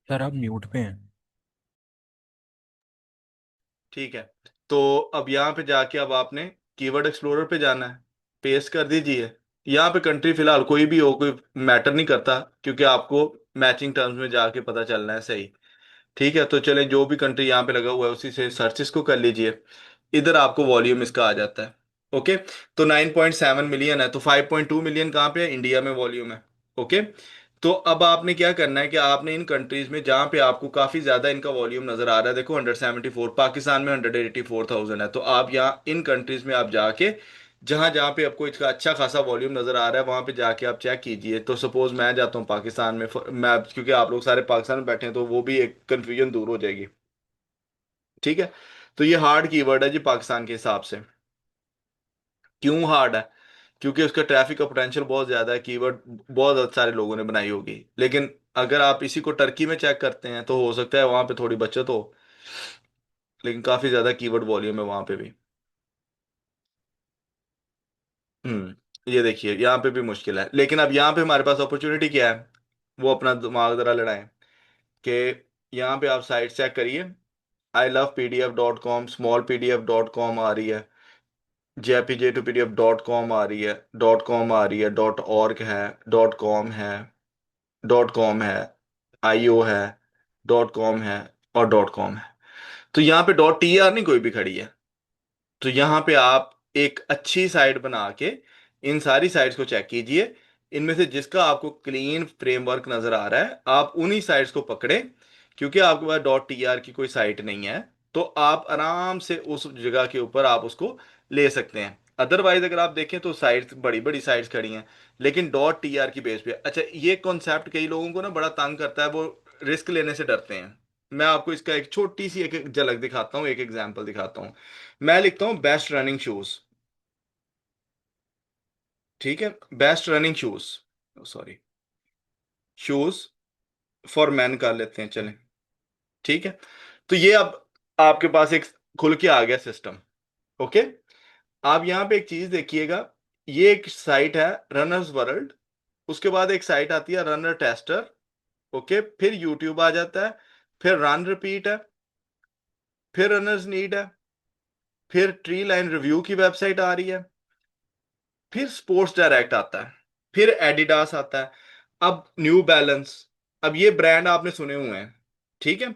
Sir आप mute पे हैं। ठीक है। तो अब यहाँ पे जाके अब आपने कीवर्ड एक्सप्लोरर पे जाना है। पेस्ट कर दीजिए। यहाँ पे कंट्री फिलहाल कोई भी हो, कोई मैटर नहीं करता, क्योंकि आपको मैचिंग टर्म्स में जाके पता चलना है सही। ठीक है, तो चले जो भी कंट्री यहाँ पे लगा हुआ है उसी से सर्च को कर लीजिए। इधर आपको वॉल्यूम इसका आ जाता है। ओके। तो 9.7 मिलियन है, तो 5.2 मिलियन कहाँ पे है? इंडिया में वॉल्यूम है। ओके। तो अब आपने क्या करना है कि आपने इन कंट्रीज में जहाँ पे आपको काफी ज्यादा इनका वॉल्यूम नजर आ रहा है, देखो 174, पाकिस्तान में 184,000 है, तो आप यहाँ इन कंट्रीज में आप जाके जहां जहां पे आपको इसका अच्छा खासा वॉल्यूम नजर आ रहा है वहां पे जाके आप चेक कीजिए। तो सपोज मैं जाता हूँ पाकिस्तान में, मैं क्योंकि आप लोग सारे पाकिस्तान में बैठे हैं तो वो भी एक कंफ्यूजन दूर हो जाएगी। ठीक है। तो ये हार्ड कीवर्ड है जी पाकिस्तान के हिसाब से। क्यों हार्ड है? क्योंकि उसका ट्रैफिक का पोटेंशियल बहुत ज्यादा है, कीवर्ड बहुत सारे लोगों ने बनाई होगी। लेकिन अगर आप इसी को टर्की में चेक करते हैं तो हो सकता है वहां पे थोड़ी बचत हो, लेकिन काफी ज्यादा कीवर्ड वॉल्यूम है वहां पे भी। ये देखिए यहाँ पे भी मुश्किल है, लेकिन अब यहाँ पे हमारे पास अपॉर्चुनिटी क्या है, वो अपना दिमाग जरा लड़ाएं। कि यहाँ पे आप साइट चेक करिए। I love PDF.com, smallpdf.com आ रही है, jpj2pdf.com आ रही है, .com आ रही है, .org है, .com है, .com है, IO है, .com है, और .com है। तो यहाँ पे .tr नहीं कोई भी खड़ी है। तो यहाँ पे आप एक अच्छी साइट बना के इन सारी साइट्स को चेक कीजिए। इनमें से जिसका आपको क्लीन फ्रेमवर्क नजर आ रहा है आप उन्हीं साइट्स को पकड़े। क्योंकि आपके पास .tr की कोई साइट नहीं है तो आप आराम से उस जगह के ऊपर आप उसको ले सकते हैं। अदरवाइज अगर आप देखें तो साइट्स बड़ी बड़ी साइट्स खड़ी हैं, लेकिन .tr की बेस पे। अच्छा, ये कॉन्सेप्ट कई लोगों को ना बड़ा तंग करता है, वो रिस्क लेने से डरते हैं। मैं आपको इसका एक छोटी सी एक झलक दिखाता हूँ, एक एग्जांपल दिखाता हूँ। मैं लिखता हूं बेस्ट रनिंग शूज। ठीक है, best running shoes, sorry, shoes for man कर लेते हैं, चलें। ठीक है। तो ये अब आपके पास एक खुल के आ गया सिस्टम। ओके। आप यहां पे एक चीज देखिएगा। ये एक साइट है रनर्स वर्ल्ड, उसके बाद एक साइट आती है रनर टेस्टर। ओके, फिर यूट्यूब आ जाता है, फिर रन रिपीट है, फिर रनर्स नीड है, फिर ट्री लाइन रिव्यू की वेबसाइट आ रही है, फिर स्पोर्ट्स डायरेक्ट आता है, फिर एडिडास आता है, अब न्यू बैलेंस। अब ये ब्रांड आपने सुने हुए हैं। ठीक है।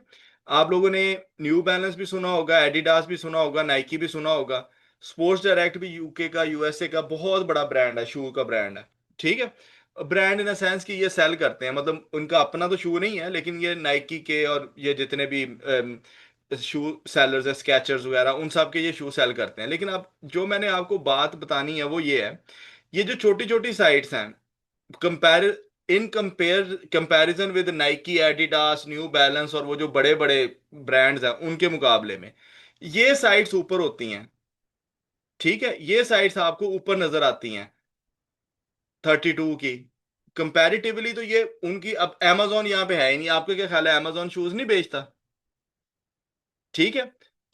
आप लोगों ने न्यू बैलेंस भी सुना होगा, एडिडास भी सुना होगा, नाइकी भी सुना होगा। स्पोर्ट्स डायरेक्ट भी यूके का, यूएसए का बहुत बड़ा ब्रांड है, शू का ब्रांड है। ठीक है। ब्रांड इन सेंस कि ये सेल करते हैं, मतलब उनका अपना तो शू नहीं है, लेकिन ये नाइकी के और ये जितने भी शू सेलर्स है, स्केचर्स वगैरह, उन सब के ये शू सेल करते हैं। लेकिन अब जो मैंने आपको बात बतानी है वो ये है, ये जो छोटी छोटी साइट्स हैं, compare in comparison with Nike, Adidas, new balance और वो जो बड़े बड़े ब्रांड्स हैं उनके मुकाबले में ये साइट्स ऊपर होती हैं। ठीक है, ये साइट्स आपको ऊपर नजर आती हैं 32 की कंपैरेटिवली। तो ये उनकी, अब amazon यहाँ पे है ही नहीं, आपको क्या ख्याल है amazon शूज नहीं बेचता? ठीक है।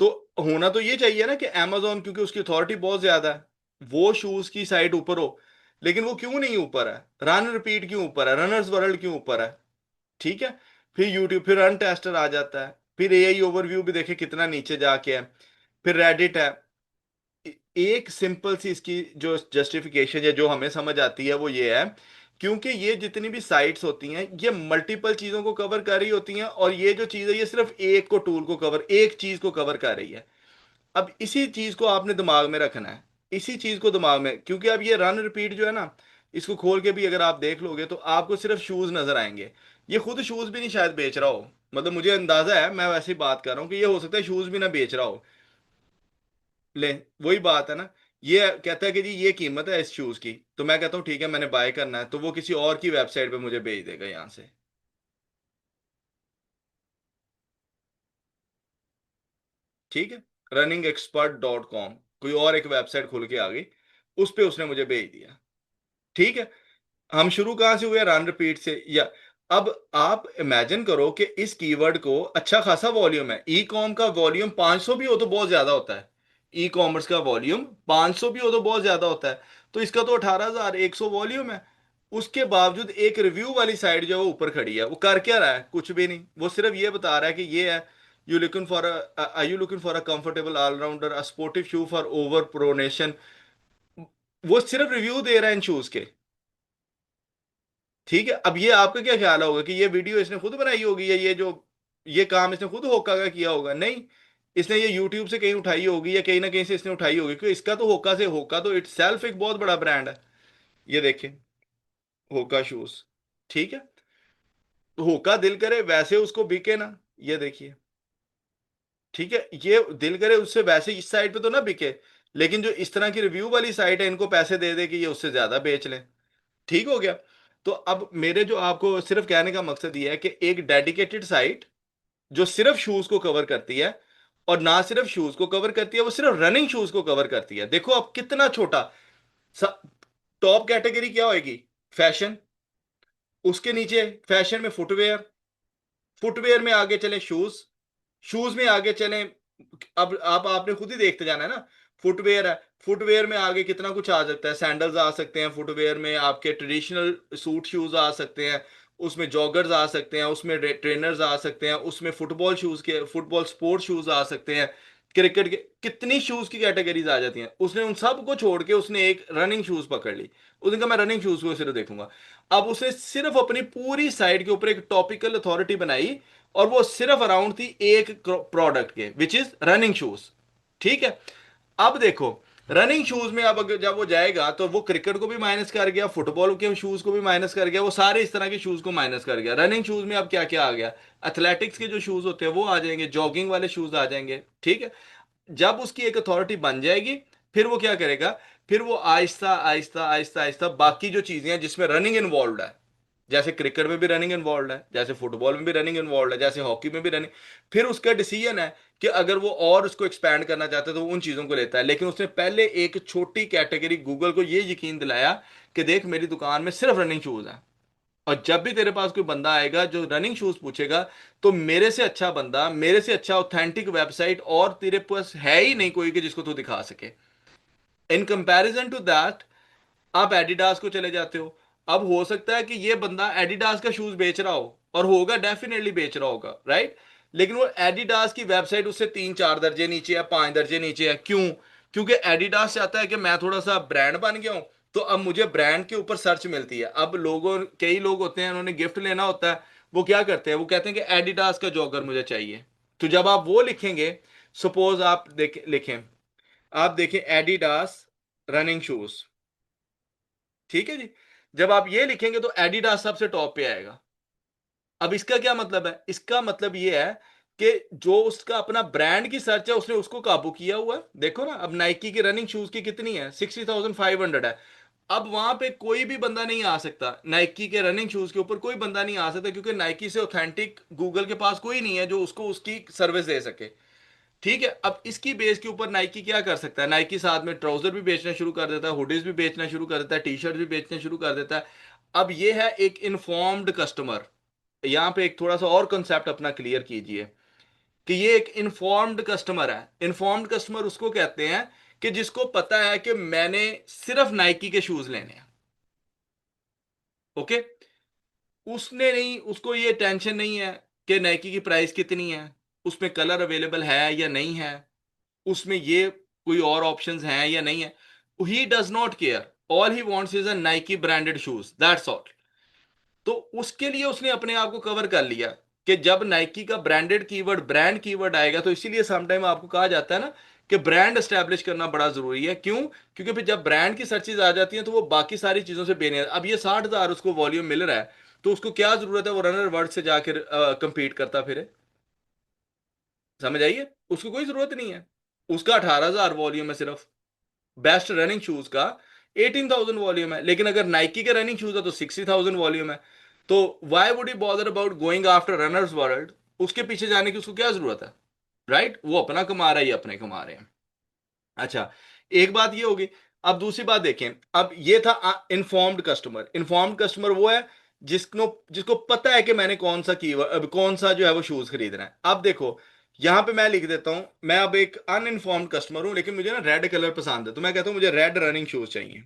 तो होना तो ये चाहिए ना कि amazon, क्योंकि उसकी अथॉरिटी बहुत ज्यादा है, वो शूज की साइट ऊपर हो। लेकिन वो क्यों नहीं ऊपर है? रन रिपीट क्यों ऊपर है? रनर्स वर्ल्ड क्यों ऊपर है? ठीक है। फिर यूट्यूब, फिर रन टेस्टर आ जाता है, फिर एआई ओवरव्यू भी देखे कितना नीचे जाके है, फिर रेडिट है। एक सिंपल सी इसकी जो जस्टिफिकेशन है जो हमें समझ आती है वो ये है, क्योंकि ये जितनी भी साइट्स होती हैं ये मल्टीपल चीजों को कवर कर रही होती हैं, और ये जो चीज है ये सिर्फ एक को टूल को कवर, एक चीज को कवर कर रही है। अब इसी चीज को आपने दिमाग में रखना है, इसी चीज को दिमाग में, क्योंकि अब ये रन रिपीट जो है ना, इसको खोल के भी अगर आप देख लोगे तो आपको सिर्फ शूज नजर आएंगे। ये खुद शूज भी नहीं शायद बेच रहा हो, मतलब मुझे अंदाजा है, मैं वैसे ही बात कर रहा हूँ कि ये हो सकता है शूज भी ना बेच रहा हो। ले, वही बात है ना। ये कहता है कि जी ये कीमत है इस शूज की, तो मैं कहता हूँ ठीक है मैंने बाय करना है, तो वो किसी और की वेबसाइट पे मुझे भेज देगा यहाँ से। ठीक है। running expert.com, कोई और एक वेबसाइट खुल के आ गई, उस पे उसने मुझे भेज दिया। ठीक है। हम शुरू कहाँ से हुए? रन रिपीट से, या अब आप इमेजिन करो कि इस कीवर्ड को अच्छा खासा वॉल्यूम है, ई कॉम का वॉल्यूम 500 भी हो तो बहुत ज्यादा होता है। ई कॉमर्स का वॉल्यूम 500 भी हो तो बहुत ज्यादा होता है। तो इसका तो 18,100 वॉल्यूम है। उसके बावजूद एक रिव्यू वाली साइट जो है वो ऊपर खड़ी है, वो कर क्या रहा है? कुछ भी नहीं, वो सिर्फ ये बता रहा है कि ये है, you looking for are you looking for a comfortable allrounder a sportive shoe for over pronation. वो सिर्फ रिव्यू दे रहा है इन शूज के। ठीक है, अब ये आपका क्या ख्याल होगा कि ये वीडियो इसने खुद बनाई होगी, या ये जो ये काम इसने खुद होका का किया होगा? नहीं, इसने ये यूट्यूब से कहीं उठाई होगी, या कहीं ना कहीं से इसने उठाई होगी, क्योंकि इसका तो होका से, होका तो इट सेल्फ एक बहुत बड़ा ब्रांड है। ये देखिए, होका शूज। ठीक है, तो होका दिल करे वैसे उसको बिके ना। ये देखिए, ठीक है, ये दिल करे उससे वैसे इस साइड पे तो ना बिके, लेकिन जो इस तरह की रिव्यू वाली साइट है इनको पैसे दे दे कि ये उससे ज्यादा बेच लें। ठीक हो गया। तो अब मेरे जो आपको सिर्फ कहने का मकसद ये है कि एक डेडिकेटेड साइट जो सिर्फ शूज को कवर करती है, और ना सिर्फ शूज को कवर करती है, वो सिर्फ रनिंग शूज को कवर करती है। देखो अब कितना छोटा। टॉप कैटेगरी क्या होगी? फैशन। उसके नीचे फैशन में फुटवेयर। फुटवेयर में आगे चले शूज। शूज में आगे चले, अब आप आपने खुद ही देखते जाना है ना। फुटवेयर है, फुटवेयर में आगे कितना कुछ आ सकता है। सैंडल्स आ सकते हैं फुटवेयर में, आपके ट्रेडिशनल सूट शूज आ सकते हैं, उसमें जॉगर्स आ सकते हैं, उसमें ट्रेनर्स आ सकते हैं, उसमें फुटबॉल शूज के, फुटबॉल स्पोर्ट शूज आ सकते हैं, क्रिकेट के, कितनी शूज की कैटेगरीज आ जाती हैं। उसने उन सब को छोड़ के उसने एक रनिंग शूज पकड़ ली। उसने कहा मैं रनिंग शूज को सिर्फ देखूंगा। अब उसने सिर्फ अपनी पूरी साइड के ऊपर एक टॉपिकल अथॉरिटी बनाई, और वो सिर्फ अराउंड थी एक प्रोडक्ट के, विच इज रनिंग शूज। ठीक है, अब देखो, रनिंग शूज में अब अगर जब वो जाएगा तो वो क्रिकेट को भी माइनस कर गया, फुटबॉल के शूज को भी माइनस कर गया, वो सारे इस तरह के शूज को माइनस कर गया। रनिंग शूज में अब क्या क्या आ गया? एथलेटिक्स के जो शूज होते हैं वो आ जाएंगे, जॉगिंग वाले शूज आ जाएंगे। ठीक है, जब उसकी एक अथॉरिटी बन जाएगी, फिर वो क्या करेगा? फिर वो आहिस्ता आहिस्ता आहिस्ता आहिस्ता बाकी जो चीजें हैं जिसमें रनिंग इन्वॉल्व है, जैसे क्रिकेट में भी रनिंग इन्वॉल्व है, जैसे फुटबॉल में भी रनिंग इन्वॉल्व है, जैसे हॉकी में भी रनिंग, फिर उसका डिसीजन है कि अगर वो और उसको एक्सपैंड करना चाहता है तो वो उन चीजों को लेता है। लेकिन उसने पहले एक छोटी कैटेगरी गूगल को ये यकीन दिलाया कि देख मेरी दुकान में सिर्फ रनिंग शूज हैं, और जब भी तेरे पास कोई बंदा आएगा जो रनिंग शूज पूछेगा, तो मेरे से अच्छा बंदा, मेरे से अच्छा ऑथेंटिक वेबसाइट और तेरे पास है ही नहीं कोई कि जिसको तू दिखा सके। इन कंपैरिजन टू दैट, आप एडिडास को चले जाते हो। अब हो सकता है कि ये बंदा एडिडास का शूज बेच रहा हो, और होगा, डेफिनेटली बेच रहा होगा, राइट। लेकिन वो एडिडास की वेबसाइट उससे 3-4 दर्जे नीचे है, 5 दर्जे नीचे है। क्यों? क्योंकि एडिडास चाहता है कि मैं थोड़ा सा ब्रांड बन गया हूं, तो अब मुझे ब्रांड के ऊपर सर्च मिलती है। अब लोगों, कई लोग होते हैं उन्होंने गिफ्ट लेना होता है, वो क्या करते हैं? वो कहते हैं कि एडिडास का जॉगर मुझे चाहिए। तो जब आप वो लिखेंगे, सपोज आप लिखें, आप देखें एडिडास रनिंग शूज। ठीक है जी, जब आप ये लिखेंगे तो एडिडास सबसे टॉप पे आएगा। अब इसका क्या मतलब है? इसका मतलब ये है कि जो उसका अपना ब्रांड की सर्च है उसने उसको काबू किया हुआ है। देखो ना, अब नाइकी की रनिंग शूज की कितनी है? 60,500 है। अब वहां पे कोई भी बंदा नहीं आ सकता, नाइकी के रनिंग शूज के ऊपर कोई बंदा नहीं आ सकता, क्योंकि नाइकी से ऑथेंटिक गूगल के पास कोई नहीं है जो उसको उसकी सर्विस दे सके। ठीक है, अब इसकी बेस के ऊपर नाइकी क्या कर सकता है? नाइकी साथ में ट्राउजर भी बेचना शुरू कर देता है, हुडीज भी बेचना शुरू कर देता है, टी शर्ट भी बेचना शुरू कर देता है। अब ये है एक इन्फॉर्म्ड कस्टमर। यहां पे एक थोड़ा सा और कंसेप्ट अपना क्लियर कीजिए कि ये एक इन्फॉर्म्ड कस्टमर है। इन्फॉर्म्ड कस्टमर उसको कहते हैं कि जिसको पता है कि मैंने सिर्फ नाइकी के शूज लेने हैं। ओके, उसने नहीं, उसको ये टेंशन नहीं है कि नाइकी की प्राइस कितनी है, उसमें कलर अवेलेबल है या नहीं है, उसमें ये कोई और ऑप्शंस हैं या नहीं है। He does not care, all he wants is a Nike branded shoes, that's all. तो उसके लिए उसने अपने आप को कवर कर लिया कि जब नाइकी का ब्रांडेड कीवर्ड, ब्रांड कीवर्ड आएगा, तो इसीलिए समटाइम आपको कहा जाता है ना कि ब्रांड एस्टेब्लिश करना बड़ा जरूरी है। क्यों? क्योंकि फिर जब ब्रांड की सर्चेज आ जाती हैं तो वो बाकी सारी चीजों से बेनियर। अब ये 60,000 उसको वॉल्यूम मिल रहा है, तो उसको क्या जरूरत है वो रनर वर्ड से जाकर कंपीट करता फिरे? समझ आइए, उसको कोई जरूरत नहीं है। उसका 18,000 वॉल्यूम है सिर्फ, बेस्ट रनिंग शूज का 18,000 वॉल्यूम है। लेकिन अगर नाइकी के रनिंग शूज है तो 60,000 वॉल्यूम है। तो why would you bother about going after runners world? उसके पीछे जाने की उसको क्या जरूरत है? राइट, वो अपना कमा रहा है, ये अपने कमा रहे हैं। अच्छा, एक बात ये होगी। अब दूसरी बात देखें, अब ये था इन्फॉर्म्ड कस्टमर। इन्फॉर्म्ड कस्टमर वो है जिसको जिसको पता है कि मैंने कौन सा कीवर्ड, कौन सा जो है वो शूज खरीदना है। अब देखो, यहां पे मैं लिख देता हूं, मैं अब एक अनइन्फॉर्म्ड कस्टमर हूं, लेकिन मुझे ना रेड कलर पसंद है, तो मैं कहता हूं मुझे रेड रनिंग शूज चाहिए।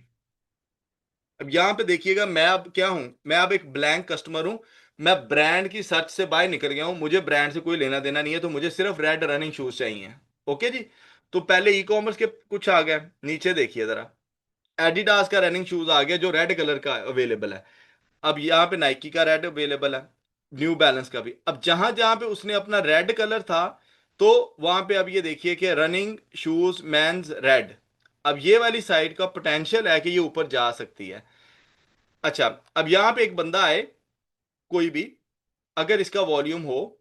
अब यहाँ पे देखिएगा, मैं अब क्या हूं, मैं अब एक ब्लैंक कस्टमर हूं। मैं ब्रांड की सर्च से बाहर निकल गया हूं, मुझे ब्रांड से कोई लेना देना नहीं है, तो मुझे सिर्फ रेड रनिंग शूज चाहिए। ओके जी। तो पहले ई कॉमर्स के कुछ आ गया, नीचे देखिए जरा, एडिडास का रनिंग शूज आ गया जो रेड कलर का अवेलेबल है। अब यहाँ पे नाइकी का रेड अवेलेबल है, न्यू बैलेंस का भी। अब जहां जहां पे उसने अपना रेड कलर था, तो वहां पे अब ये देखिए कि रनिंग शूज मेंस रेड। अब ये वाली साइड का पोटेंशियल है कि ये ऊपर जा सकती है। अच्छा, अब यहां पे एक बंदा आए, कोई भी, अगर इसका वॉल्यूम हो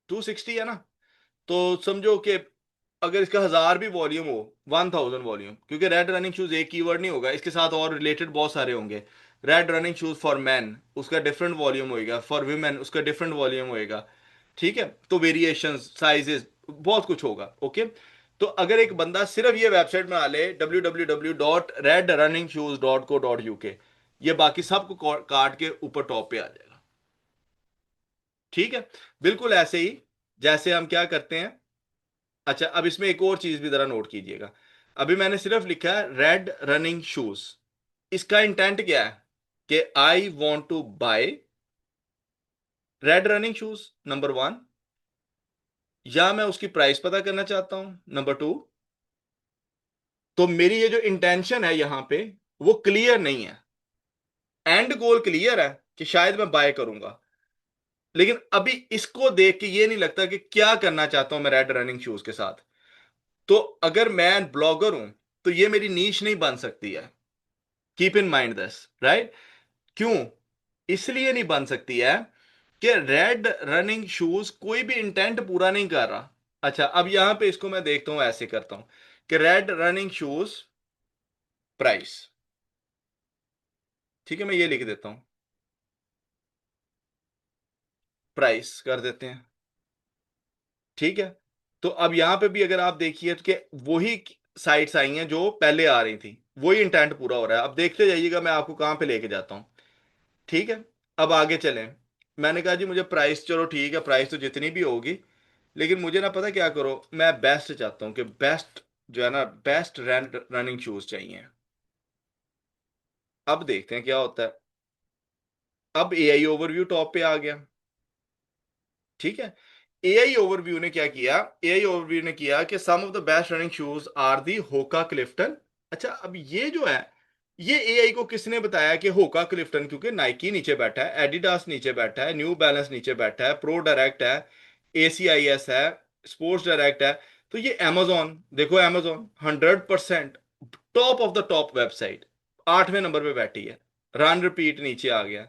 260 है ना, तो समझो कि अगर इसका 1000 भी वॉल्यूम हो, 1000 वॉल्यूम, क्योंकि रेड रनिंग शूज एक कीवर्ड नहीं होगा, इसके साथ और रिलेटेड बहुत सारे होंगे। Red running shoes for man, उसका डिफरेंट वॉल्यूम होएगा, फॉर वुमेन उसका डिफरेंट वॉल्यूम होएगा। ठीक है, तो वेरिएशन साइजेस बहुत कुछ होगा। ओके। तो अगर एक बंदा सिर्फ ये वेबसाइट में आ ले www.redrunningshoes.co.uk, ये बाकी सबको काट के ऊपर टॉप पे आ जाएगा। ठीक है, बिल्कुल ऐसे ही जैसे हम क्या करते हैं। अच्छा, अब इसमें एक और चीज भी जरा नोट कीजिएगा। अभी मैंने सिर्फ लिखा है रेड रनिंग शूज। इसका इंटेंट क्या है कि I want to buy red running shoes, number one, या मैं उसकी प्राइस पता करना चाहता हूं, नंबर टू। तो मेरी ये जो इंटेंशन है यहां पे, वो क्लियर नहीं है। एंड गोल क्लियर है कि शायद मैं बाय करूंगा, लेकिन अभी इसको देख के ये नहीं लगता कि क्या करना चाहता हूं मैं रेड रनिंग शूज के साथ। तो अगर मैं ब्लॉगर हूं, तो ये मेरी नीश नहीं बन सकती है। Keep in mind this, right. क्यों इसलिए नहीं बन सकती है कि रेड रनिंग शूज कोई भी इंटेंट पूरा नहीं कर रहा। अच्छा, अब यहां पे इसको मैं देखता हूं, ऐसे करता हूं कि रेड रनिंग शूज प्राइस, ठीक है, मैं ये लिख देता हूं, प्राइस कर देते हैं। ठीक है। तो अब यहां पे भी अगर आप देखिए तो कि वही साइट्स आई हैं जो पहले आ रही थी, वही इंटेंट पूरा हो रहा है। अब देखते जाइएगा मैं आपको कहां पे लेके जाता हूं। ठीक है, अब आगे चलें। मैंने कहा जी मुझे प्राइस, चलो ठीक है, प्राइस तो जितनी भी होगी, लेकिन मुझे ना पता क्या करो, मैं बेस्ट चाहता हूँ कि बेस्ट, जो है ना, बेस्ट रनिंग शूज चाहिए। अब देखते हैं क्या होता है। अब एआई ओवरव्यू टॉप पे आ गया। ठीक है। एआई ओवरव्यू ने क्या किया, एआई ओवरव्यू ने किया कि some of the best running shoes are the Hoka Clifton. अच्छा, अब ये जो है, ये एआई को किसने बताया कि होका क्लिफ्टन, क्योंकि नाइकी नीचे बैठा है, एडिडास नीचे बैठा है, न्यू बैलेंस नीचे बैठा है, प्रो डायरेक्ट है, एसीआईएस है, स्पोर्ट्स डायरेक्ट है। तो ये amazon, देखो amazon 100% top of the top website, 8वें नंबर पे बैठी है, रन रिपीट नीचे आ गया।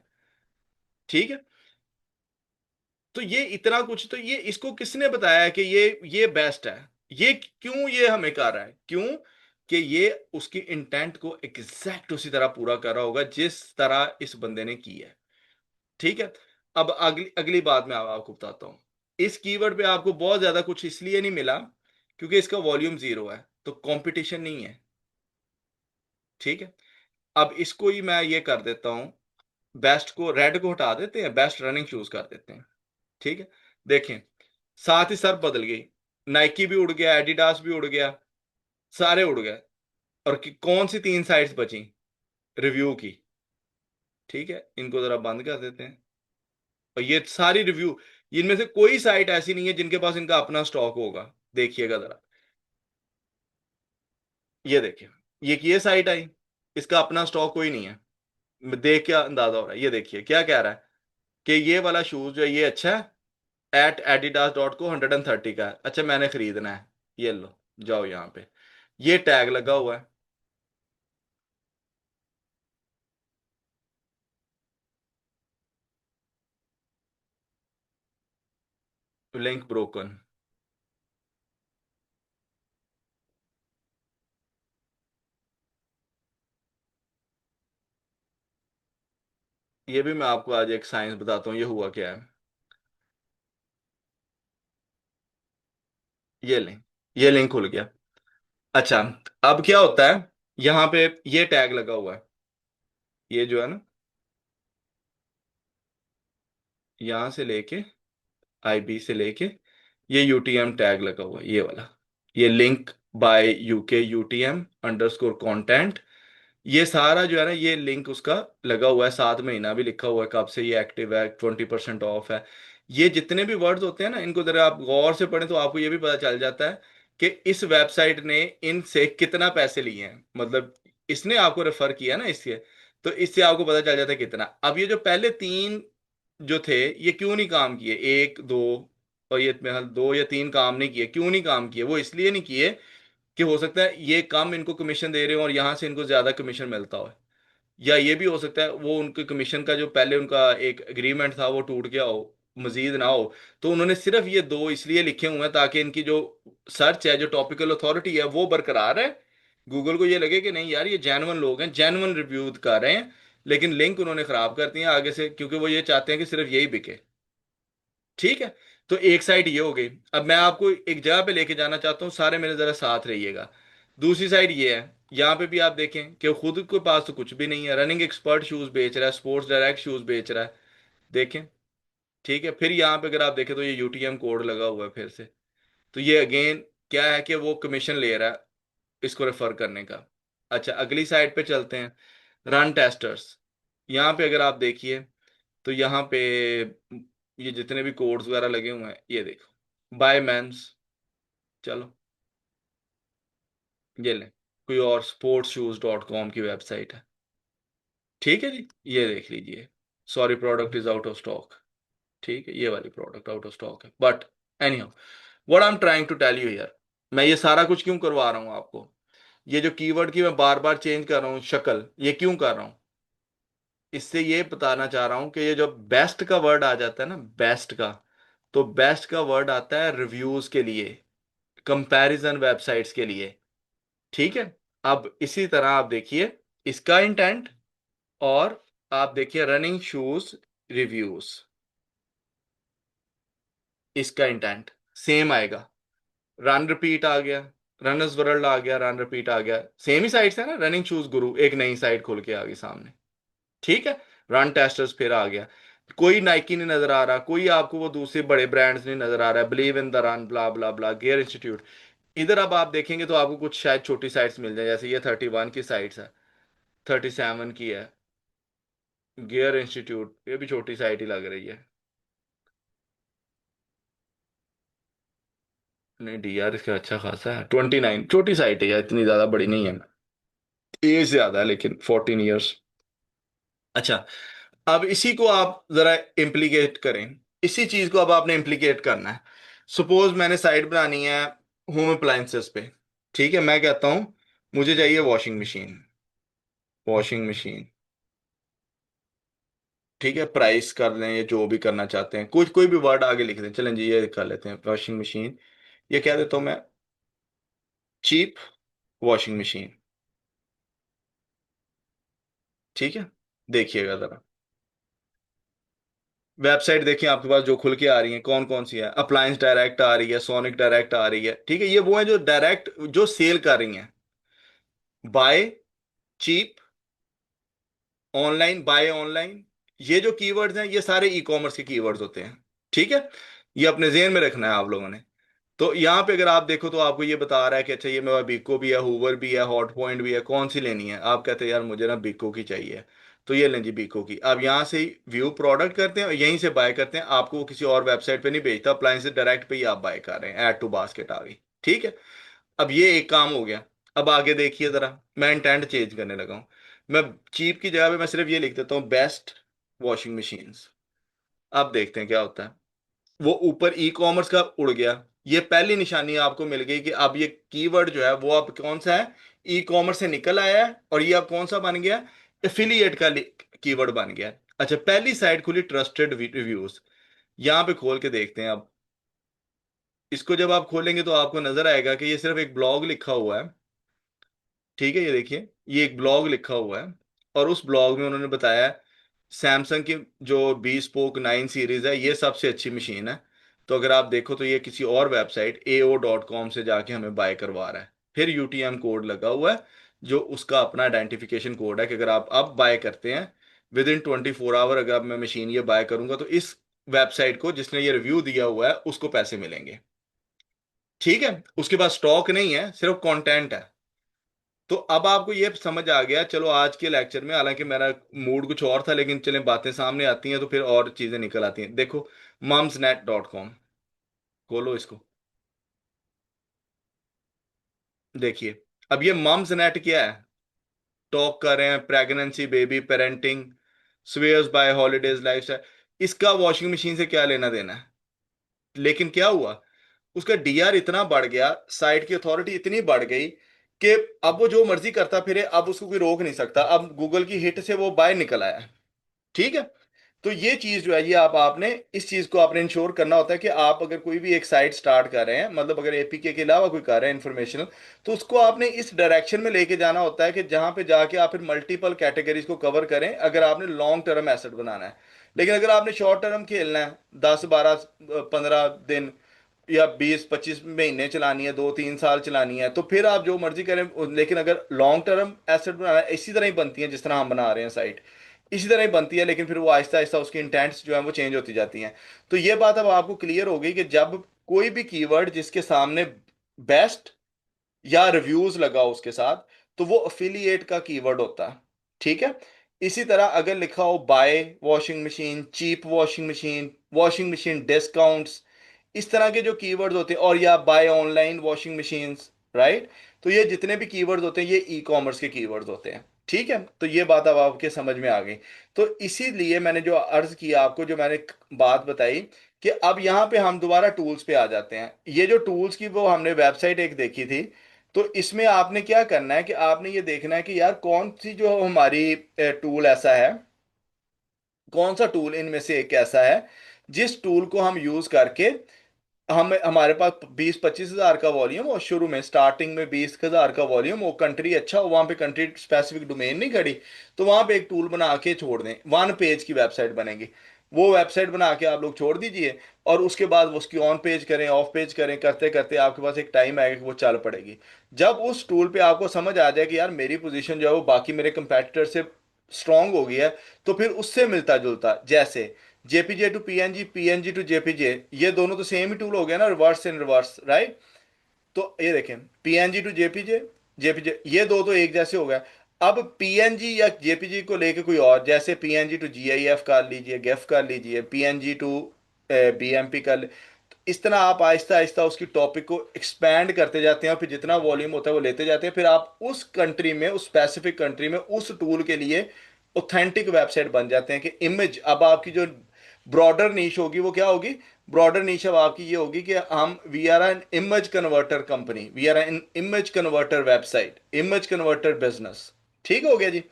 ठीक है। तो ये इतना कुछ, तो ये इसको किसने बताया कि ये बेस्ट है। ये क्यों ये हमें कर रहा है, क्यों कि ये उसकी इंटेंट को एग्जैक्ट उसी तरह पूरा कर रहा होगा जिस तरह इस बंदे ने की है। ठीक है। अब अगली अगली बात मैं आपको बताता हूं। इस कीवर्ड पे आपको बहुत ज्यादा कुछ इसलिए नहीं मिला क्योंकि इसका वॉल्यूम 0 है, तो कंपटीशन नहीं है। ठीक है। अब इसको ही मैं ये कर देता हूं, बेस्ट को, रेड को हटा देते हैं, बेस्ट रनिंग शूज कर देते हैं। ठीक है। देखें, साथ ही सर बदल गई, नाइकी भी उड़ गया, एडिडास भी उड़ गया, सारे उड़ गए। और कौन सी 3 साइट्स बची रिव्यू की। ठीक है, इनको जरा बंद कर देते हैं। और ये सारी रिव्यू, इनमें से कोई साइट ऐसी नहीं है जिनके पास इनका अपना स्टॉक होगा। देखिएगा जरा, ये देखिए, ये साइट आई, इसका अपना स्टॉक कोई नहीं है। देख के अंदाजा हो रहा है, ये देखिए क्या कह रहा है कि ये वाला शूज जो है ये अच्छा है, एट एडिडास डॉट को 130 का है, अच्छा मैंने खरीदना है, ये लो, जाओ यहाँ पे, ये टैग लगा हुआ है। Link broken. ये भी मैं आपको आज एक साइंस बताता हूँ, ये हुआ क्या है। ये लिंक खुल गया। अच्छा, अब क्या होता है, यहाँ पे ये टैग लगा हुआ है, ये जो है ना, यहां से लेके, आईबी से लेके, ये यूटीएम टैग लगा हुआ है, ये वाला, ये link by UK UTM underscore content, ये सारा जो है ना, ये लिंक उसका लगा हुआ है, 7 महीना भी लिखा हुआ है कब से ये एक्टिव है, 20% ऑफ है। ये जितने भी वर्ड्स होते हैं ना, इनको जरा आप गौर से पढ़ें तो आपको ये भी पता चल जाता है कि इस वेबसाइट ने इनसे कितना पैसे लिए हैं, मतलब इसने आपको रेफर किया ना इससे, तो इससे आपको पता चल जाता है कितना। अब ये जो पहले 3 जो थे, ये क्यों नहीं काम किए, 1 2, और ये मेरे ख्याल 2 या 3 काम नहीं किए, क्यों नहीं काम किए? वो इसलिए नहीं किए कि हो सकता है ये कम इनको कमीशन दे रहे हो और यहाँ से इनको ज्यादा कमीशन मिलता हो, या ये भी हो सकता है वो उनके कमीशन का जो पहले उनका एक एग्रीमेंट था वो टूट गया हो, मजीद ना हो। तो उन्होंने सिर्फ ये 2 इसलिए लिखे हुए हैं ताकि इनकी जो सर्च है, जो टॉपिकल अथॉरिटी है, वो बरकरार है। गूगल को ये लगे कि नहीं यार, ये जेन्युइन लोग हैं, जेन्युइन रिव्यू कर रहे हैं। लेकिन लिंक उन्होंने खराब कर दिए आगे से, क्योंकि वो ये चाहते हैं कि सिर्फ यही बिके। ठीक है। तो एक साइड ये हो गई। अब मैं आपको एक जगह पे लेके जाना चाहता हूँ, सारे मेरे जरा साथ रहिएगा। दूसरी साइड ये है, यहाँ पे भी आप देखें कि खुद के पास तो कुछ भी नहीं है, रनिंग एक्सपर्ट शूज बेच रहा है, स्पोर्ट्स डायरेक्ट शूज बेच रहा है। देखें। ठीक है। फिर यहाँ पे अगर आप देखें तो ये यूटीएम कोड लगा हुआ है फिर से। तो ये अगेन क्या है कि वो कमीशन ले रहा है इसको रेफर करने का। अच्छा, अगली साइड पे चलते हैं, रन टेस्टर्स। यहाँ पे अगर आप देखिए तो यहाँ पे ये जितने भी कोड्स वगैरह लगे हुए हैं, ये देखो, बाय मैंस। चलो, ये लें, कोई और sportsshoes.com की वेबसाइट है। ठीक है जी, ये देख लीजिए, sorry product is out of stock. ठीक है, ये वाली प्रोडक्ट आउट ऑफ स्टॉक है, but anyhow, what I am trying to tell you here, मैं ये सारा कुछ क्यों करवा रहा हूँ आपको? ये जो कीवर्ड की मैं बार बार चेंज कर रहा हूँ शक्ल, ये क्यों कर रहा हूँ? इससे ये बताना चाह रहा हूं कि ये जो बेस्ट का वर्ड आ जाता है ना, बेस्ट का, तो बेस्ट का वर्ड आता है रिव्यूज के लिए, कंपैरिजन वेबसाइट्स के लिए। ठीक है। अब इसी तरह आप देखिए इसका इंटेंट, और आप देखिए रनिंग शूज रिव्यूज, इसका इंटेंट सेम आएगा। रन रिपीट आ गया, रनर्स वर्ल्ड आ गया, रन रिपीट आ गया, सेम ही साइट्स है ना, रनिंग शूज गुरु एक नई साइट खोल के आ गई सामने। ठीक है। रन टेस्टर्स फिर आ गया, कोई नाइकी नहीं नजर आ रहा, कोई आपको वो दूसरे बड़े ब्रांड्स नहीं नजर आ रहा है, believe in the run, blah blah blah, gear institute. इधर अब आप देखेंगे तो आपको कुछ शायद छोटी साइट्स मिल जाए, जैसे ये 31 की साइट्स है, 37 की है, गियर इंस्टीट्यूट, ये भी छोटी साइट ही लग रही है। नहीं, डीआर इसका अच्छा खासा है, 29, छोटी साइट है यार, इतनी ज्यादा बड़ी नहीं है। एज ज्यादा है लेकिन 14 ईयर्स। अच्छा, अब इसी को आप जरा इम्प्लीकेट करें, इसी चीज को अब आपने इम्प्लीकेट करना है। सपोज मैंने साइट बनानी है होम अप्लायंसेस पे। ठीक है, मैं कहता हूं मुझे चाहिए वॉशिंग मशीन, वॉशिंग मशीन। ठीक है, प्राइस कर लें, ये जो भी करना चाहते हैं, कुछ कोई भी वर्ड आगे लिख दें, चलें जी, ये कर लेते हैं वॉशिंग मशीन। ये कह देता हूं मैं, चीप वॉशिंग मशीन। ठीक है। देखिएगा जरा, वेबसाइट देखिए आपके पास जो खुल के आ रही है, कौन कौन सी है, अप्लायंस डायरेक्ट आ रही है, सोनिक डायरेक्ट आ रही है। ठीक है, ये वो है जो डायरेक्ट जो सेल कर रही हैं, buy cheap, online, buy online. ये जो कीवर्ड्स हैं ये सारे ई कॉमर्स के कीवर्ड्स होते हैं। ठीक है, ये अपने जेहन में रखना है आप लोगों ने। तो यहाँ पे अगर आप देखो तो आपको ये बता रहा है कि अच्छा ये मेरा बीको भी है, हूवर भी है, हॉट पॉइंट भी है, कौन सी लेनी है? आप कहते हैं यार मुझे ना बीको की चाहिए, तो ये लें जी बीको की। आप यहाँ से व्यू प्रोडक्ट करते हैं और यहीं से बाय करते हैं, आपको वो किसी और वेबसाइट पे नहीं भेजता, अप्लायंस डायरेक्ट पे ही आप बाय कर रहे हैं, ऐड टू बास्केट आ गई। ठीक है। अब ये एक काम हो गया। अब आगे देखिए जरा, मैं इंटेंट चेंज करने लगा हूँ। मैं चीप की जगह पे मैं सिर्फ ये लिख देता हूँ, बेस्ट वॉशिंग मशीन्स। अब देखते हैं क्या होता है। वो ऊपर ई कॉमर्स का उड़ गया, ये पहली निशानी आपको मिल गई कि अब ये कीवर्ड जो है वो अब कौन सा है, ई कॉमर्स से निकल आया है, और ये अब कौन सा बन गया, एफिलिएट का कीवर्ड बन गया। अच्छा, पहली साइट खुली ट्रस्टेड रिव्यूज, यहाँ पे खोल के देखते हैं अब। इसको जब आप खोलेंगे तो आपको नजर आएगा कि ये सिर्फ एक ब्लॉग लिखा हुआ है। ठीक है, ये देखिए, ये एक ब्लॉग लिखा हुआ है, और उस ब्लॉग में उन्होंने बताया सैमसंग की जो बी स्पोक 9 सीरीज है ये सबसे अच्छी मशीन है। तो अगर आप देखो तो ये किसी और वेबसाइट AO.com से जाके हमें बाय करवा रहा है, फिर यूटीएम कोड लगा हुआ है, जो उसका अपना आइडेंटिफिकेशन कोड है कि अगर आप अब बाय करते हैं विद इन 24 आवर, अगर मैं मशीन ये बाय करूंगा तो इस वेबसाइट को जिसने ये रिव्यू दिया हुआ है उसको पैसे मिलेंगे। ठीक है, उसके पास स्टॉक नहीं है, सिर्फ कंटेंट है। तो अब आपको ये समझ आ गया, चलो आज के लेक्चर में, हालांकि मेरा मूड कुछ और था, लेकिन चलें बातें सामने आती हैं तो फिर और चीजें निकल आती हैं। देखो, mumsnet.com, खोलो इसको। देखिए, अब ये मम्स नेट क्या है? टॉक कर रहे हैं pregnancy, baby, parenting, swears buy holidays, lifestyle. इसका वॉशिंग मशीन से क्या लेना देना है? लेकिन क्या हुआ, उसका डीआर इतना बढ़ गया, साइट की अथॉरिटी इतनी बढ़ गई कि अब वो जो मर्जी करता फिरे, अब उसको कोई रोक नहीं सकता। अब गूगल की हिट से वो बाहर निकल आया है। ठीक है। तो ये चीज जो है, ये आपने इस चीज को आपने इंश्योर करना होता है कि आप अगर कोई भी एक साइट स्टार्ट कर रहे हैं, मतलब अगर एपीके के अलावा कोई कर रहे हैं इंफॉर्मेशनल, तो उसको आपने इस डायरेक्शन में लेके जाना होता है कि जहां पे जाके आप फिर मल्टीपल कैटेगरीज को कवर करें, अगर आपने लॉन्ग टर्म एसेट बनाना है। लेकिन अगर आपने शॉर्ट टर्म खेलना है, 10 12 15 दिन या 20 25 महीने चलानी है, 2 3 साल चलानी है, तो फिर आप जो मर्जी करें। लेकिन अगर लॉन्ग टर्म एसेट बनाना है, इसी तरह ही बनती है जिस तरह हम बना रहे हैं साइट, इसी तरह ही बनती है, लेकिन फिर वो आहिस्ता आहिस्ता उसकी इंटेंट्स जो है वो चेंज होती जाती हैं। तो ये बात अब आपको क्लियर हो गई कि जब कोई भी कीवर्ड जिसके सामने बेस्ट या रिव्यूज लगा उसके साथ, तो वो अफिलिएट का कीवर्ड होता है। ठीक है। इसी तरह अगर लिखा हो buy washing machine, cheap washing machine discounts, इस तरह के जो कीवर्ड्स होते हैं, और या buy online washing machines, right, तो ये जितने भी कीवर्ड्स होते हैं ये ई कॉमर्स के कीवर्ड्स होते हैं। ठीक है। तो ये बात अब आपके समझ में आ गई। तो इसीलिए मैंने जो अर्ज किया आपको, जो मैंने बात बताई, कि अब यहाँ पे हम दोबारा टूल्स पे आ जाते हैं। ये जो टूल्स की वो हमने वेबसाइट एक देखी थी, तो इसमें आपने क्या करना है कि आपने ये देखना है कि यार कौन सी जो हमारी टूल ऐसा है, कौन सा टूल इनमें से एक ऐसा है जिस टूल को हम यूज करके हम हमारे पास 20 25 हजार का वॉल्यूम, और शुरू में स्टार्टिंग में 20 हजार का वॉल्यूम, वो कंट्री अच्छा हो, वहां पे कंट्री स्पेसिफिक डोमेन नहीं खड़ी, तो वहां पे एक टूल बना के छोड़ दें, 1 पेज की वेबसाइट बनेगी। वो वेबसाइट बना के आप लोग छोड़ दीजिए, और उसके बाद वो उसकी ऑन पेज करें, ऑफ पेज करें, करते करते आपके पास एक टाइम आएगा कि वो चल पड़ेगी। जब उस टूल पे आपको समझ आ जाए कि यार मेरी पोजीशन जो है वो बाकी मेरे कंपेटिटर से स्ट्रांग हो गई है, तो फिर उससे मिलता जुलता, जैसे JPG to PNG, PNG to JPG, ये दोनों तो सेम ही टूल हो गया ना, रिवर्स इन रिवर्स, राइट। तो ये देखें, पीएनजी टू जेपीजे, जेपीजे, ये दो तो एक जैसे हो गए। अब पीएनजी या जेपीजी को लेके कोई और, जैसे पीएनजी टू जीआईएफ कर लीजिए, गेफ कर लीजिए, पीएनजी टू बीएमपी कर ले। तो इस तरह आप आहिस्ता आहिस्ता उसकी टॉपिक को एक्सपैंड करते जाते हैं, और फिर जितना वॉल्यूम होता है वो लेते जाते हैं, फिर आप उस कंट्री में, उस स्पेसिफिक कंट्री में उस टूल के लिए ऑथेंटिक वेबसाइट बन जाते हैं। कि इमेज, अब आपकी जो ब्रॉडर नीश होगी वो क्या होगी? ब्रॉडर नीश अब आपकी ये होगी कि हम we are an image converter company, we are an image converter website, image converter business. ठीक हो गया जी।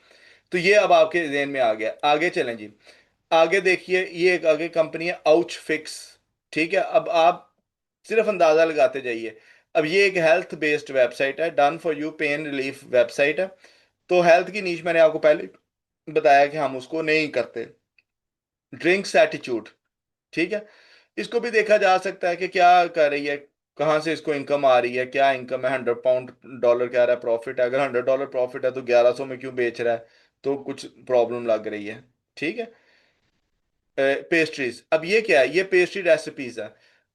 तो ये अब आपके ज़हन में आ गया। आगे चलें जी। आगे देखिए, ये एक आगे कंपनी है आउच फिक्स। ठीक है। अब आप सिर्फ अंदाजा लगाते जाइए। अब ये एक हेल्थ बेस्ड वेबसाइट है, done for you pain relief website है। तो हेल्थ की नीश मैंने आपको पहले बताया कि हम उसको नहीं करते। ड्रिंक्स एटीट्यूड, ठीक है, इसको भी देखा जा सकता है कि क्या कर रही है, कहाँ से इसको इनकम आ रही है, क्या इनकम है, 100 पाउंड डॉलर कह रहा है प्रॉफिट है। अगर 100 डॉलर प्रॉफिट है तो 1100 में क्यों बेच रहा है? तो कुछ प्रॉब्लम लग रही है। ठीक है। पेस्ट्रीज, अब ये क्या है? ये पेस्ट्री रेसिपीज है।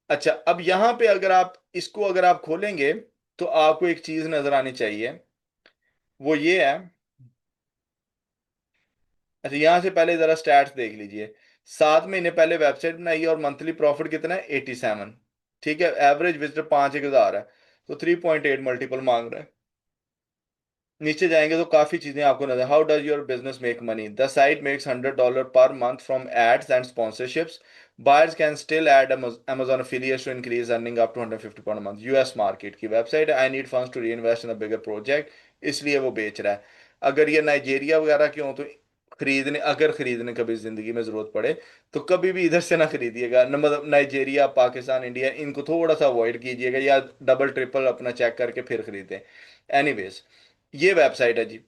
अच्छा, अब यहाँ पे अगर आप इसको अगर आप खोलेंगे, तो आपको एक चीज नजर आनी चाहिए, वो ये है। अच्छा, यहाँ से पहले जरा स्टैट्स देख लीजिए। 7 महीने पहले वेबसाइट बनाई है, और मंथली प्रॉफिट कितना है? 87। ठीक है। एवरेज विजिटर 5 1000 है, तो 3.8 मल्टीपल मांग रहा है। नीचे जाएंगे तो काफी चीजें आपको नजर, how does your business make money, the site makes $100 per month from ads and sponsorships, buyers can still add Amazon affiliates to increase earning up to 150 pound a month, US market की website है, I need funds to reinvest in a bigger project, इसलिए वो बेच रहा है। अगर ये Nigeria वगैरह के हो तो खरीदने, अगर खरीदने कभी जिंदगी में जरूरत पड़े, तो कभी भी इधर से ना खरीदिएगा, मतलब नाइजीरिया, पाकिस्तान, इंडिया, इनको थोड़ा सा अवॉइड कीजिएगा, या डबल ट्रिपल अपना चेक करके फिर खरीदें। एनीवेज, ये वेबसाइट है जी।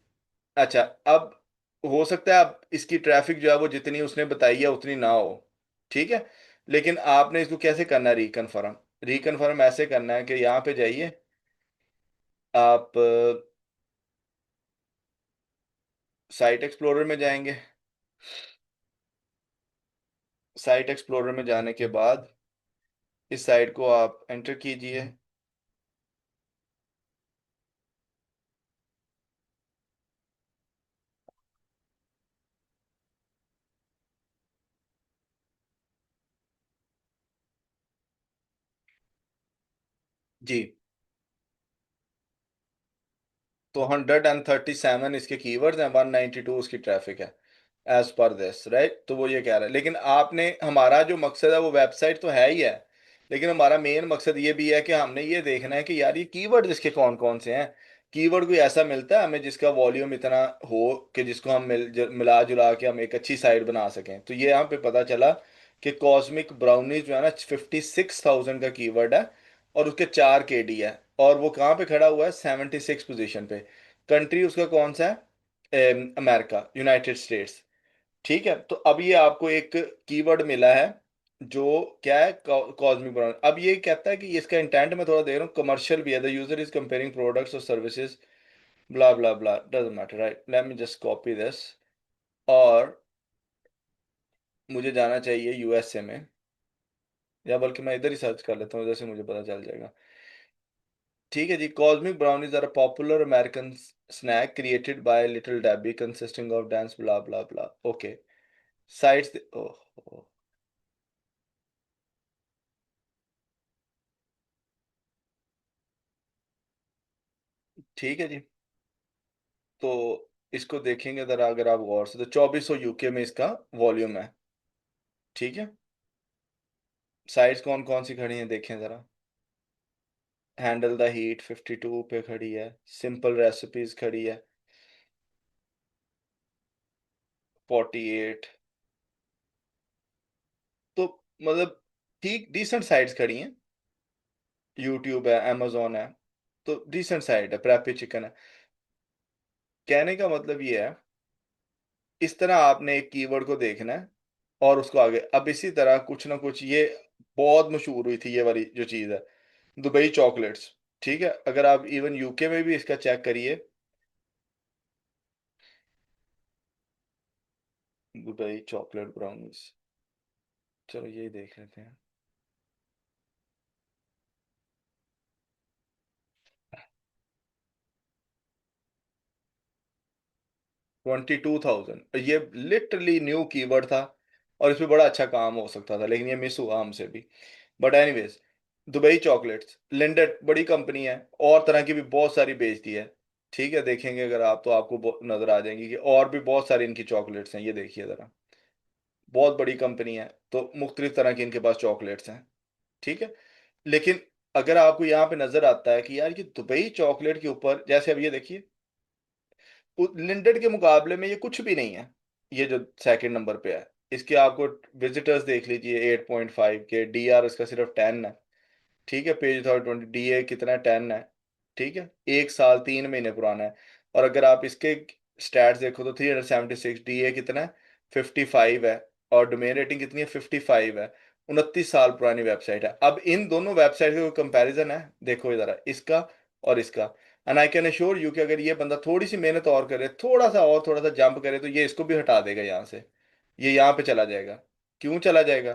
अच्छा, अब हो सकता है अब इसकी ट्रैफिक जो है वो जितनी उसने बताई है उतनी ना हो। ठीक है। लेकिन आपने इसको कैसे करना है रिकन्फर्म? रिकन्फर्म ऐसे करना है कि यहाँ पे जाइए आप, साइट एक्सप्लोरर में जाएंगे। साइट एक्सप्लोरर में जाने के बाद इस साइट को आप एंटर कीजिए। जी। तो 137 इसके कीवर्ड्स हैं, 192 उसकी ट्रैफिक है, एज पर दिस राइट। तो वो ये कह रहा है, लेकिन आपने, हमारा जो मकसद है वो वेबसाइट तो है ही है, लेकिन हमारा मेन मकसद ये भी है कि हमने ये देखना है कि यार ये कीवर्ड इसके कौन कौन से हैं। कीवर्ड कोई ऐसा मिलता है हमें जिसका वॉल्यूम इतना हो कि जिसको हम मिला जुला के हम एक अच्छी साइट बना सकें। तो ये यहाँ पे पता चला कि कॉस्मिक ब्राउनीज जो है ना 56,000 का कीवर्ड है, और उसके 4 KD है, और वो कहाँ पे खड़ा हुआ है, 76 पोजीशन पे। कंट्री उसका कौन सा है, अमेरिका, यूनाइटेड स्टेट्स। ठीक है, तो अब ये आपको एक कीवर्ड मिला है जो क्या है, कॉस्मिक ब्राउन। अब ये कहता है कि इसका इंटेंट मैं थोड़ा दे रहा हूँ, कमर्शियल भी है, the user is comparing products और services, blah blah blah, doesn't matter right, let me just copy this. और मुझे जाना चाहिए यूएसए में, या बल्कि मैं इधर ही सर्च कर लेता हूँ, इधर से मुझे पता चल जाएगा। ठीक है जी, cosmic brownies are popular American snack created by Little Debbie consisting of dance blah blah blah. Okay, sites, oh, ठीक है जी। तो इसको देखेंगे जरा अगर आप गौर से, तो 2400 यूके में इसका वॉल्यूम है। ठीक है, साइट्स कौन कौन सी खड़ी हैं देखें जरा। हैंडल द हीट 52 पे खड़ी है, सिंपल रेसिपीज खड़ी है 48। तो मतलब ठीक डिसेंट साइट्स खड़ी हैं। यूट्यूब है, amazon है, तो डिसेंट साइट है, प्रेपी चिकन है। कहने का मतलब ये है, इस तरह आपने एक कीवर्ड को देखना है और उसको आगे, अब इसी तरह कुछ ना कुछ, ये बहुत मशहूर हुई थी ये वाली जो चीज़ है, दुबई चॉकलेट्स। ठीक है, अगर आप इवन यूके में भी इसका चेक करिए, दुबई चॉकलेट ब्राउनीज, चलो यही देख लेते हैं। 22,000, ये लिटरली न्यू कीवर्ड था, और इस पे बड़ा अच्छा काम हो सकता था, लेकिन ये मिस हुआ हमसे भी। बट एनीवेज, दुबई चॉकलेट्स लिंडेड बड़ी कंपनी है, और तरह की भी बहुत सारी बेचती है। ठीक है, देखेंगे अगर आप तो आपको नजर आ जाएंगी कि और भी बहुत सारी इनकी चॉकलेट्स हैं, ये देखिए जरा। बहुत बड़ी कंपनी है, तो मुख्तलिफ तरह की इनके पास चॉकलेट्स हैं। ठीक है, लेकिन अगर आपको यहाँ पे नजर आता है कि यार ये दुबई चॉकलेट के ऊपर, जैसे अब ये देखिए, लिंडेड के मुकाबले में ये कुछ भी नहीं है, ये जो सेकंड नंबर पे है। इसके आपको विजिटर्स देख लीजिए 8.5 के, डीआर इसका सिर्फ 10 है। ठीक है, पेज 20, डीए कितना है, 10 है। ठीक है, 1 साल 3 महीने पुराना है। और अगर आप इसके स्टैट्स देखो तो 376, डीए कितना है, 55 है। और डोमेन रेटिंग कितनी है, 55 है। 29 साल पुरानी वेबसाइट है। अब इन दोनों वेबसाइट का कोई कंपैरिजन है, देखो इधर इसका और इसका। And I can assure you कि अगर ये बंदा थोड़ी सी मेहनत और करे, थोड़ा सा और थोड़ा सा जंप करे, तो ये इसको भी हटा देगा यहाँ से, ये यहाँ पे चला जाएगा। क्यों चला जाएगा,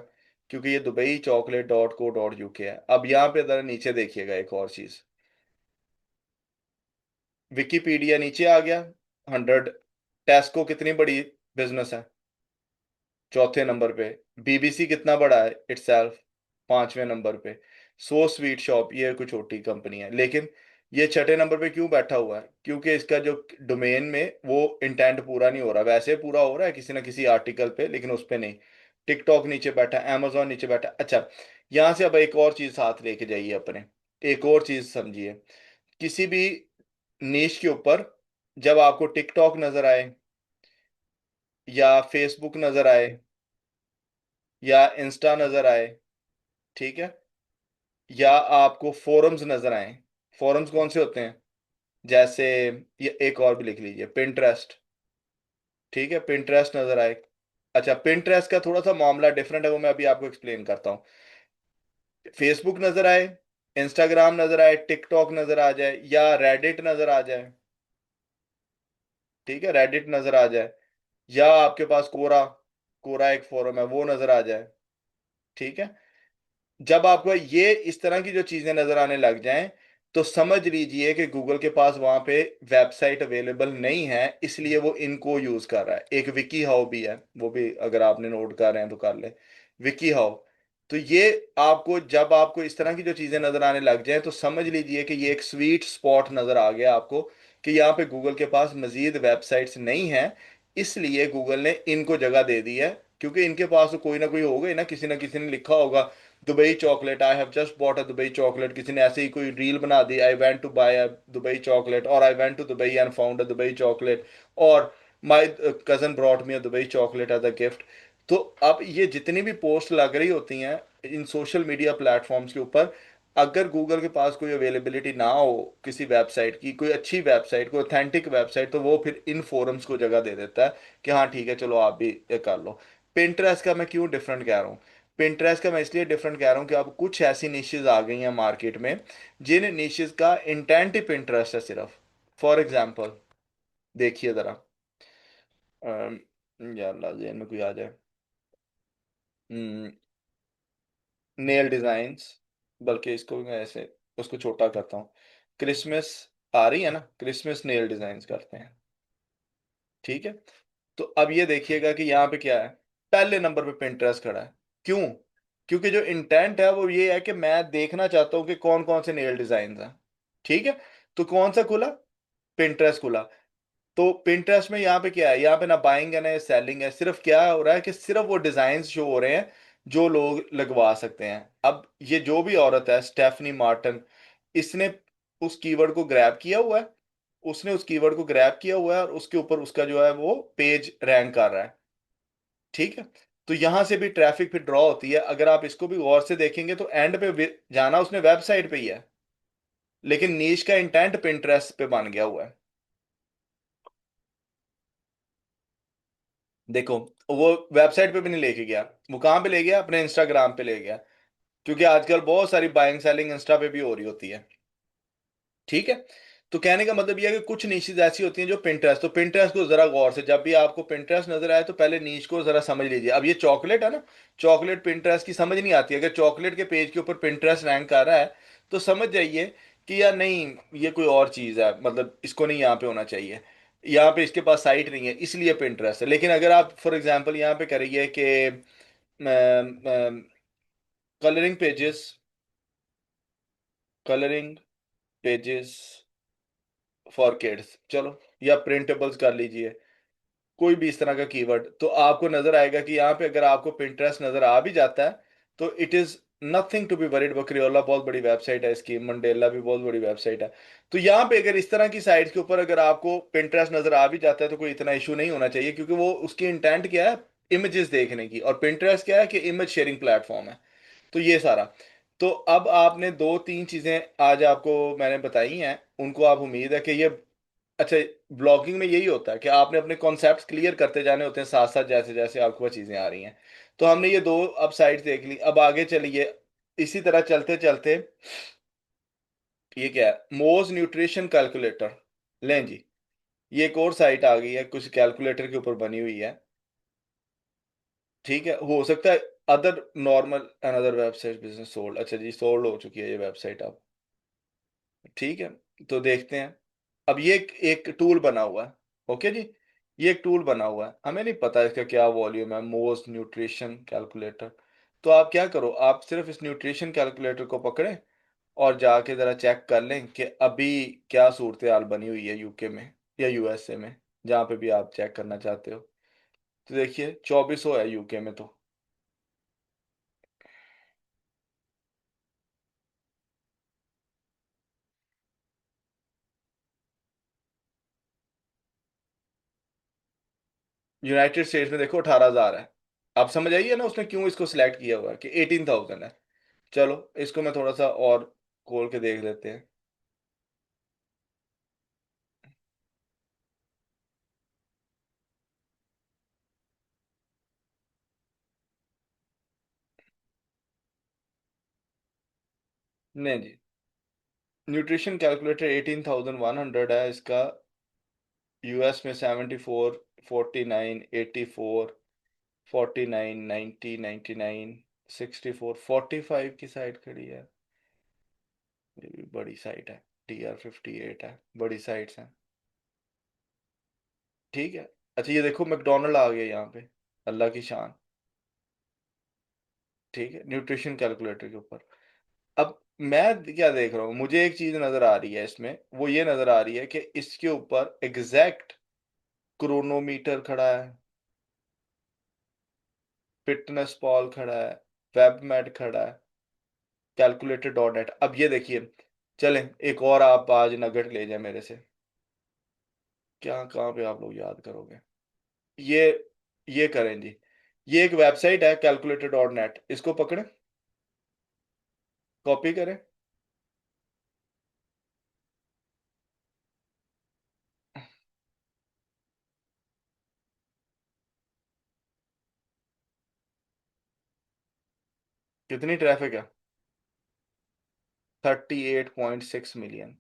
क्योंकि ये दुबई चॉकलेट .co.uk है। अब यहाँ पे जरा नीचे देखिएगा एक और चीज, विकीपीडिया नीचे आ गया 100। टेस्को कितनी बड़ी बिजनेस है, चौथे नंबर पे। बीबीसी कितना बड़ा है इटसेल्फ, 5वें नंबर पे। सो स्वीट शॉप, ये कोई छोटी कंपनी है, लेकिन ये छठे नंबर पे क्यों बैठा हुआ है, क्योंकि इसका जो डोमेन में वो इंटेंट पूरा नहीं हो रहा, वैसे पूरा हो रहा है किसी ना किसी आर्टिकल पे, लेकिन उस पे नहीं। टिकटॉक नीचे बैठा है, amazon नीचे बैठा है। अच्छा, यहाँ से अब एक और चीज साथ लेके जाइए अपने, एक और चीज समझिए। किसी भी नीश के ऊपर जब आपको टिकटॉक नजर आए, या फेसबुक नजर आए, या इंस्टा नजर आए, ठीक है, या आपको फोरम्स नजर आए। फोरम्स कौन से होते हैं, जैसे ये एक और भी लिख लीजिए, पिंटरेस्ट। ठीक है, पिंटरेस्ट नजर आए। अच्छा, पिंटरेस्ट का थोड़ा सा मामला डिफरेंट है, वो मैं अभी आपको एक्सप्लेन करता हूँ। फेसबुक नजर आए, इंस्टाग्राम नजर आए, टिकटॉक नजर आ जाए, या रेडिट नजर आ जाए। ठीक है, रेडिट नजर आ जाए, या आपके पास कोरा, कोरा एक फोरम है, वो नजर आ जाए। ठीक है, जब आपको ये इस तरह की जो चीजें नजर आने लग जाएं, तो समझ लीजिए कि गूगल के पास वहां पे वेबसाइट अवेलेबल नहीं है, इसलिए वो इनको यूज कर रहा है। एक विकी हाउ भी है, वो भी अगर आपने नोट कर रहे हैं तो कर ले, विकी हाउ। तो ये आपको, जब आपको इस तरह की जो चीजें नजर आने लग जाए, तो समझ लीजिए कि ये एक स्वीट स्पॉट नजर आ गया आपको, कि यहाँ पे गूगल के पास मजीद वेबसाइट्स नहीं है, इसलिए गूगल ने इनको जगह दे दी है। क्योंकि इनके पास तो कोई ना कोई ना, किसी ने लिखा होगा Dubai chocolate, I have just bought a Dubai chocolate, किसी ने ऐसे ही कोई रील बना दी, I went to buy a Dubai chocolate, और I went to Dubai and found a Dubai chocolate, और my cousin brought me a Dubai chocolate as a gift. तो अब ये जितनी भी पोस्ट लग रही होती हैं इन सोशल मीडिया प्लेटफॉर्म्स के ऊपर, अगर गूगल के पास कोई अवेलेबिलिटी ना हो किसी वेबसाइट की, कोई अच्छी वेबसाइट, कोई ऑथेंटिक वेबसाइट, तो वो फिर इन फोरम्स को जगह दे देता है कि हाँ ठीक है चलो आप भी ये कर लो। पिंटरेस्ट का मैं क्यों डिफरेंट कह रहा हूँ? पिंटरेस्ट का मैं इसलिए डिफरेंट कह रहा हूँ कि अब कुछ ऐसी निशेज आ गई हैं मार्केट में, जिन निशेज का इंटेंट ही पिंटरेस्ट है सिर्फ। फॉर एग्जाम्पल, देखिए जरा, या अल्लाह जेन में कोई आ जाए, नेल डिजाइन्स, बल्कि इसको भी मैं ऐसे उसको छोटा करता हूँ, क्रिसमस आ रही है ना, क्रिसमस नेल डिजाइन्स करते हैं, ठीक है? तो अब ये देखिएगा कि यहाँ पे क्या है, पहले नंबर पे पिंटरेस्ट खड़ा है। क्यों? क्योंकि जो इंटेंट है वो ये है कि मैं देखना चाहता हूँ कि कौन कौन से नेल डिजाइन हैं, ठीक है? तो कौन सा खुला? पिंटरेस्ट खुला। तो पिंटरेस्ट में यहाँ पे क्या है, यहाँ पे ना बाइंग है ना सेलिंग है, सिर्फ क्या हो रहा है कि सिर्फ वो डिजाइन शो हो रहे हैं जो लोग लगवा सकते हैं। अब ये जो भी औरत है स्टेफनी मार्टिन, इसने उस कीवर्ड को ग्रैब किया हुआ है, उसने उस कीवर्ड को ग्रैब किया हुआ है, और उसके ऊपर उसका जो है वो पेज रैंक कर रहा है, ठीक है? तो यहां से भी ट्रैफिक फिर ड्रॉ होती है। अगर आप इसको भी गौर से देखेंगे तो एंड पे जाना उसने वेबसाइट पे ही है, लेकिन नीश का इंटेंट पिंटरेस्ट पे बन गया हुआ है। देखो, वो वेबसाइट पे भी नहीं लेके गया, वो कहाँ पे ले गया? अपने इंस्टाग्राम पे ले गया, क्योंकि आजकल बहुत सारी बाइंग सेलिंग इंस्टा पे भी हो रही होती है, ठीक है? तो कहने का मतलब यह है कि कुछ नीशेज ऐसी होती हैं जो पिंटरेस्ट, तो पिंटरेस्ट को जरा गौर से, जब भी आपको पिंटरेस्ट नजर आए तो पहले नीश को जरा समझ लीजिए। अब ये चॉकलेट है ना, चॉकलेट पिंटरेस्ट की समझ नहीं आती, अगर चॉकलेट के पेज के ऊपर पिंटरेस्ट रैंक कर रहा है तो समझ जाइए कि यार नहीं, ये कोई और चीज है, मतलब इसको नहीं यहाँ पे होना चाहिए, यहाँ पे इसके पास साइट नहीं है इसलिए पिंटरेस्ट है। लेकिन अगर आप फॉर एग्जांपल यहाँ पे करिए कि colouring pages, colouring pages for kids, चलो, या प्रिंटेबल्स कर लीजिए, कोई भी इस तरह का कीवर्ड, तो आपको नजर आएगा कि यहाँ पे अगर आपको पिंटरेस्ट नजर आ भी जाता है तो it is nothing to be worried. क्रियोला बहुत बड़ी वेबसाइट है इसकी, मंडेला भी बहुत बड़ी वेबसाइट है। तो यहाँ पे अगर इस तरह की साइट्स के ऊपर अगर आपको पिंटरेस्ट नजर आ भी जाता है तो कोई इतना इशू नहीं होना चाहिए, क्योंकि वो उसकी इंटेंट क्या है, इमेजेस देखने की, और पिंटरेस्ट क्या है कि इमेज शेयरिंग प्लेटफॉर्म है। तो ये सारा, तो अब आपने दो तीन चीजें आज आपको मैंने बताई हैं, उनको आप उम्मीद है कि ये, अच्छा, ब्लॉगिंग में यही होता है कि आपने अपने कॉन्सेप्ट्स क्लियर करते जाने होते हैं साथ साथ, जैसे जैसे आपको वो चीजें आ रही हैं। तो हमने ये दो अब साइड देख ली, अब आगे चलिए, इसी तरह चलते चलते, ये क्या है, मोज न्यूट्रिशन कैलकुलेटर, लें जी, ये एक और साइट आ गई है कुछ कैलकुलेटर के ऊपर बनी हुई है, ठीक है? हो सकता है other normal another website business sold, अच्छा जी सोल्ड हो चुकी है ये वेबसाइट अब, ठीक है? तो देखते हैं, अब ये एक टूल बना हुआ है, ओके जी, ये एक टूल बना हुआ है, हमें नहीं पता इसका क्या वॉल्यूम है, मोस्ट न्यूट्रिशन कैलकुलेटर। तो आप क्या करो, आप सिर्फ इस न्यूट्रिशन कैलकुलेटर को पकड़ें और जाके ज़रा चेक कर लें कि अभी क्या सूरत हाल बनी हुई है यूके में या यूएसए में, जहाँ पे भी आप चेक करना चाहते हो। तो देखिए 2400 है यूके में, तो यूनाइटेड स्टेट्स में देखो 18,000 है। आप समझ आइए ना उसने क्यों इसको सिलेक्ट किया हुआ है कि 18,000 है। चलो इसको मैं थोड़ा सा और खोल के देख लेते हैं। नहीं जी, न्यूट्रिशन कैलकुलेटर 18,100 है इसका, यूएस में 74, 49, 84, 49, 90, 99, 64, 45 की साइड खड़ी है। ये भी बड़ी साइट है, DR58 है, बड़ी साइट्स हैं, ठीक है? अच्छा ये देखो मैकडोनल्ड आ गया यहाँ पे, अल्लाह की शान, ठीक है, न्यूट्रिशन कैलकुलेटर के ऊपर। अब मैं क्या देख रहा हूँ, मुझे एक चीज नजर आ रही है इसमें, वो ये नजर आ रही है कि इसके ऊपर एग्जैक्ट क्रोनोमीटर खड़ा है, फिटनेस पॉल खड़ा है, वेबमेट खड़ा है, कैलकुलेटर डॉट नेट। अब ये देखिए, चलें एक और आप आज नगट ले जाए मेरे से। क्या, कहाँ पे आप लोग याद करोगे? ये ये करें जी, ये एक वेबसाइट है कैलकुलेटर डॉट नेट, इसको पकड़ें, कॉपी करें। कितनी ट्रैफिक है? 38.6 मिलियन।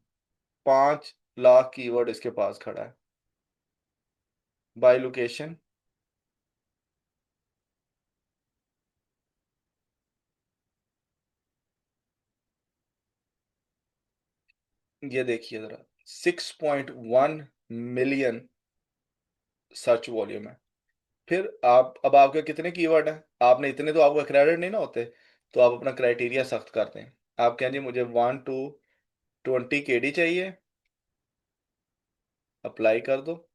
5 लाख कीवर्ड इसके पास खड़ा है। बाय लोकेशन, ये देखिए जरा, 6.1 मिलियन सर्च वॉल्यूम है। फिर आप, अब आपके कितने कीवर्ड हैं? आपने इतने तो आपको क्रेडिट नहीं ना होते, तो आप अपना क्राइटेरिया सख्त कर दें। आप कहें जी मुझे 1 to 20 KD चाहिए, अप्लाई कर दो,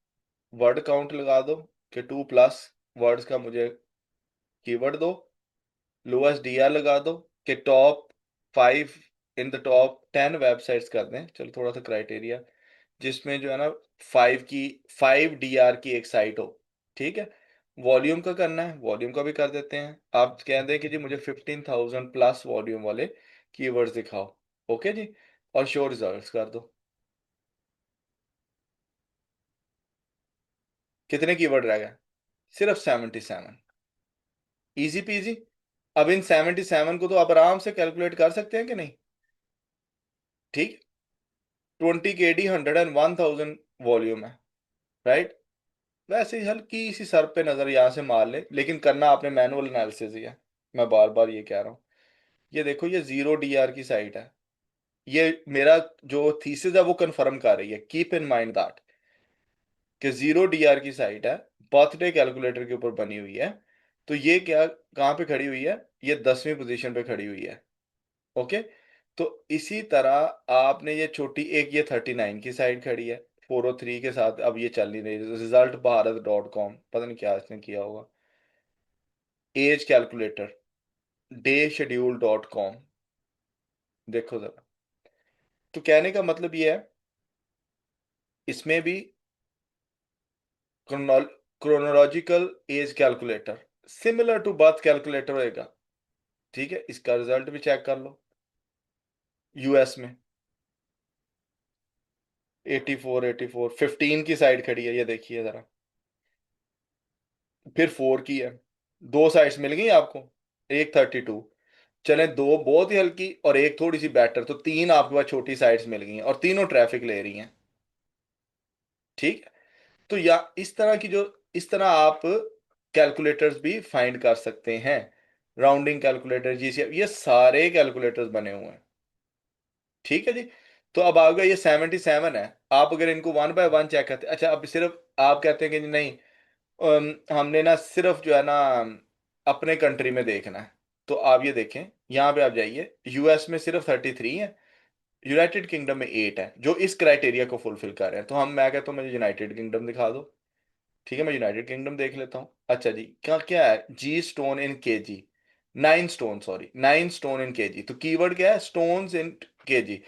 वर्ड काउंट लगा दो कि 2+ वर्ड्स का मुझे कीवर्ड दो, लोएस्ट डीआर लगा दो कि top 5, in the top 10 websites कर दें। चलो थोड़ा सा क्राइटेरिया, जिसमें जो है ना 5 डीआर की एक साइट हो। ठीक है, वॉल्यूम का करना है, वॉल्यूम का भी कर देते हैं। आप कह दें कि जी मुझे 15,000+ वॉल्यूम वाले कीवर्ड्स दिखाओ। ओके जी, और शो रिजल्ट्स कर दो। कितने कीवर्ड रह गए? सिर्फ 77। Easy PG. अब इन 77 को तो आप आराम से कैलकुलेट कर सकते हैं कि नहीं? ठीक, 20 KD 101,000 वॉल्यूम है, राइट। वैसे ही हल्की सी सर पे नजर यहाँ से मार ले, लेकिन करना आपने मैनुअल एनालिसिस ही है। मैं बार बार ये कह रहा हूँ। ये देखो, ये 0 डीआर की साइट है। ये मेरा जो थीसिस है वो कंफर्म कर रही है, कीप इन माइंड दैट, कि 0 डीआर की साइट है, बर्थडे कैलकुलेटर के ऊपर बनी हुई है। तो ये क्या, कहाँ पे खड़ी हुई है? ये 10वीं पोजीशन पे खड़ी हुई है। ओके, तो इसी तरह आपने ये छोटी एक, ये 39 की साइड खड़ी है 403 के साथ। अब ये चल नहीं रही, रिजल्ट भारत.com, पता नहीं क्या इसने किया होगा। एज कैलकुलेटर, डे शेड्यूल.com, देखो जरा। तो कहने का मतलब ये है, इसमें भी chronological age calculator, similar to birth calculator होएगा। ठीक है, इसका रिजल्ट भी चेक कर लो। यूएस में 84, 15 की साइड खड़ी है, ये देखिए जरा। फिर 4 की है, 2 साइड्स मिल गई आपको, एक 32, चले दो बहुत ही हल्की और एक थोड़ी सी बेटर, तो 3 आपके पास छोटी साइड्स मिल गई हैं और तीनों ट्रैफिक ले रही हैं। ठीक है, तो या इस तरह की जो, इस तरह आप कैलकुलेटर्स भी फाइंड कर सकते हैं। राउंडिंग कैलकुलेटर, जीसीएफ, ये सारे कैलकुलेटर्स बने हुए हैं। ठीक है जी। तो अब आपका ये 77 है। आप अगर इनको 1 बाय 1 चेक करते, अच्छा अब सिर्फ आप कहते हैं कि नहीं, हमने ना सिर्फ जो है ना अपने कंट्री में देखना है, तो आप ये देखें, यहाँ पे आप जाइए, यूएस में सिर्फ 33 है, यूनाइटेड किंगडम में 8 है जो इस क्राइटेरिया को फुलफिल कर रहे हैं। तो हम, मैं कहता हूँ मुझे यूनाइटेड किंगडम दिखा दो। ठीक है, मैं यूनाइटेड किंगडम देख लेता हूँ। अच्छा जी, क्या क्या है? जी stone in KG, 9 stone, sorry 9 stone in KG. तो कीवर्ड क्या है? Stones in KG.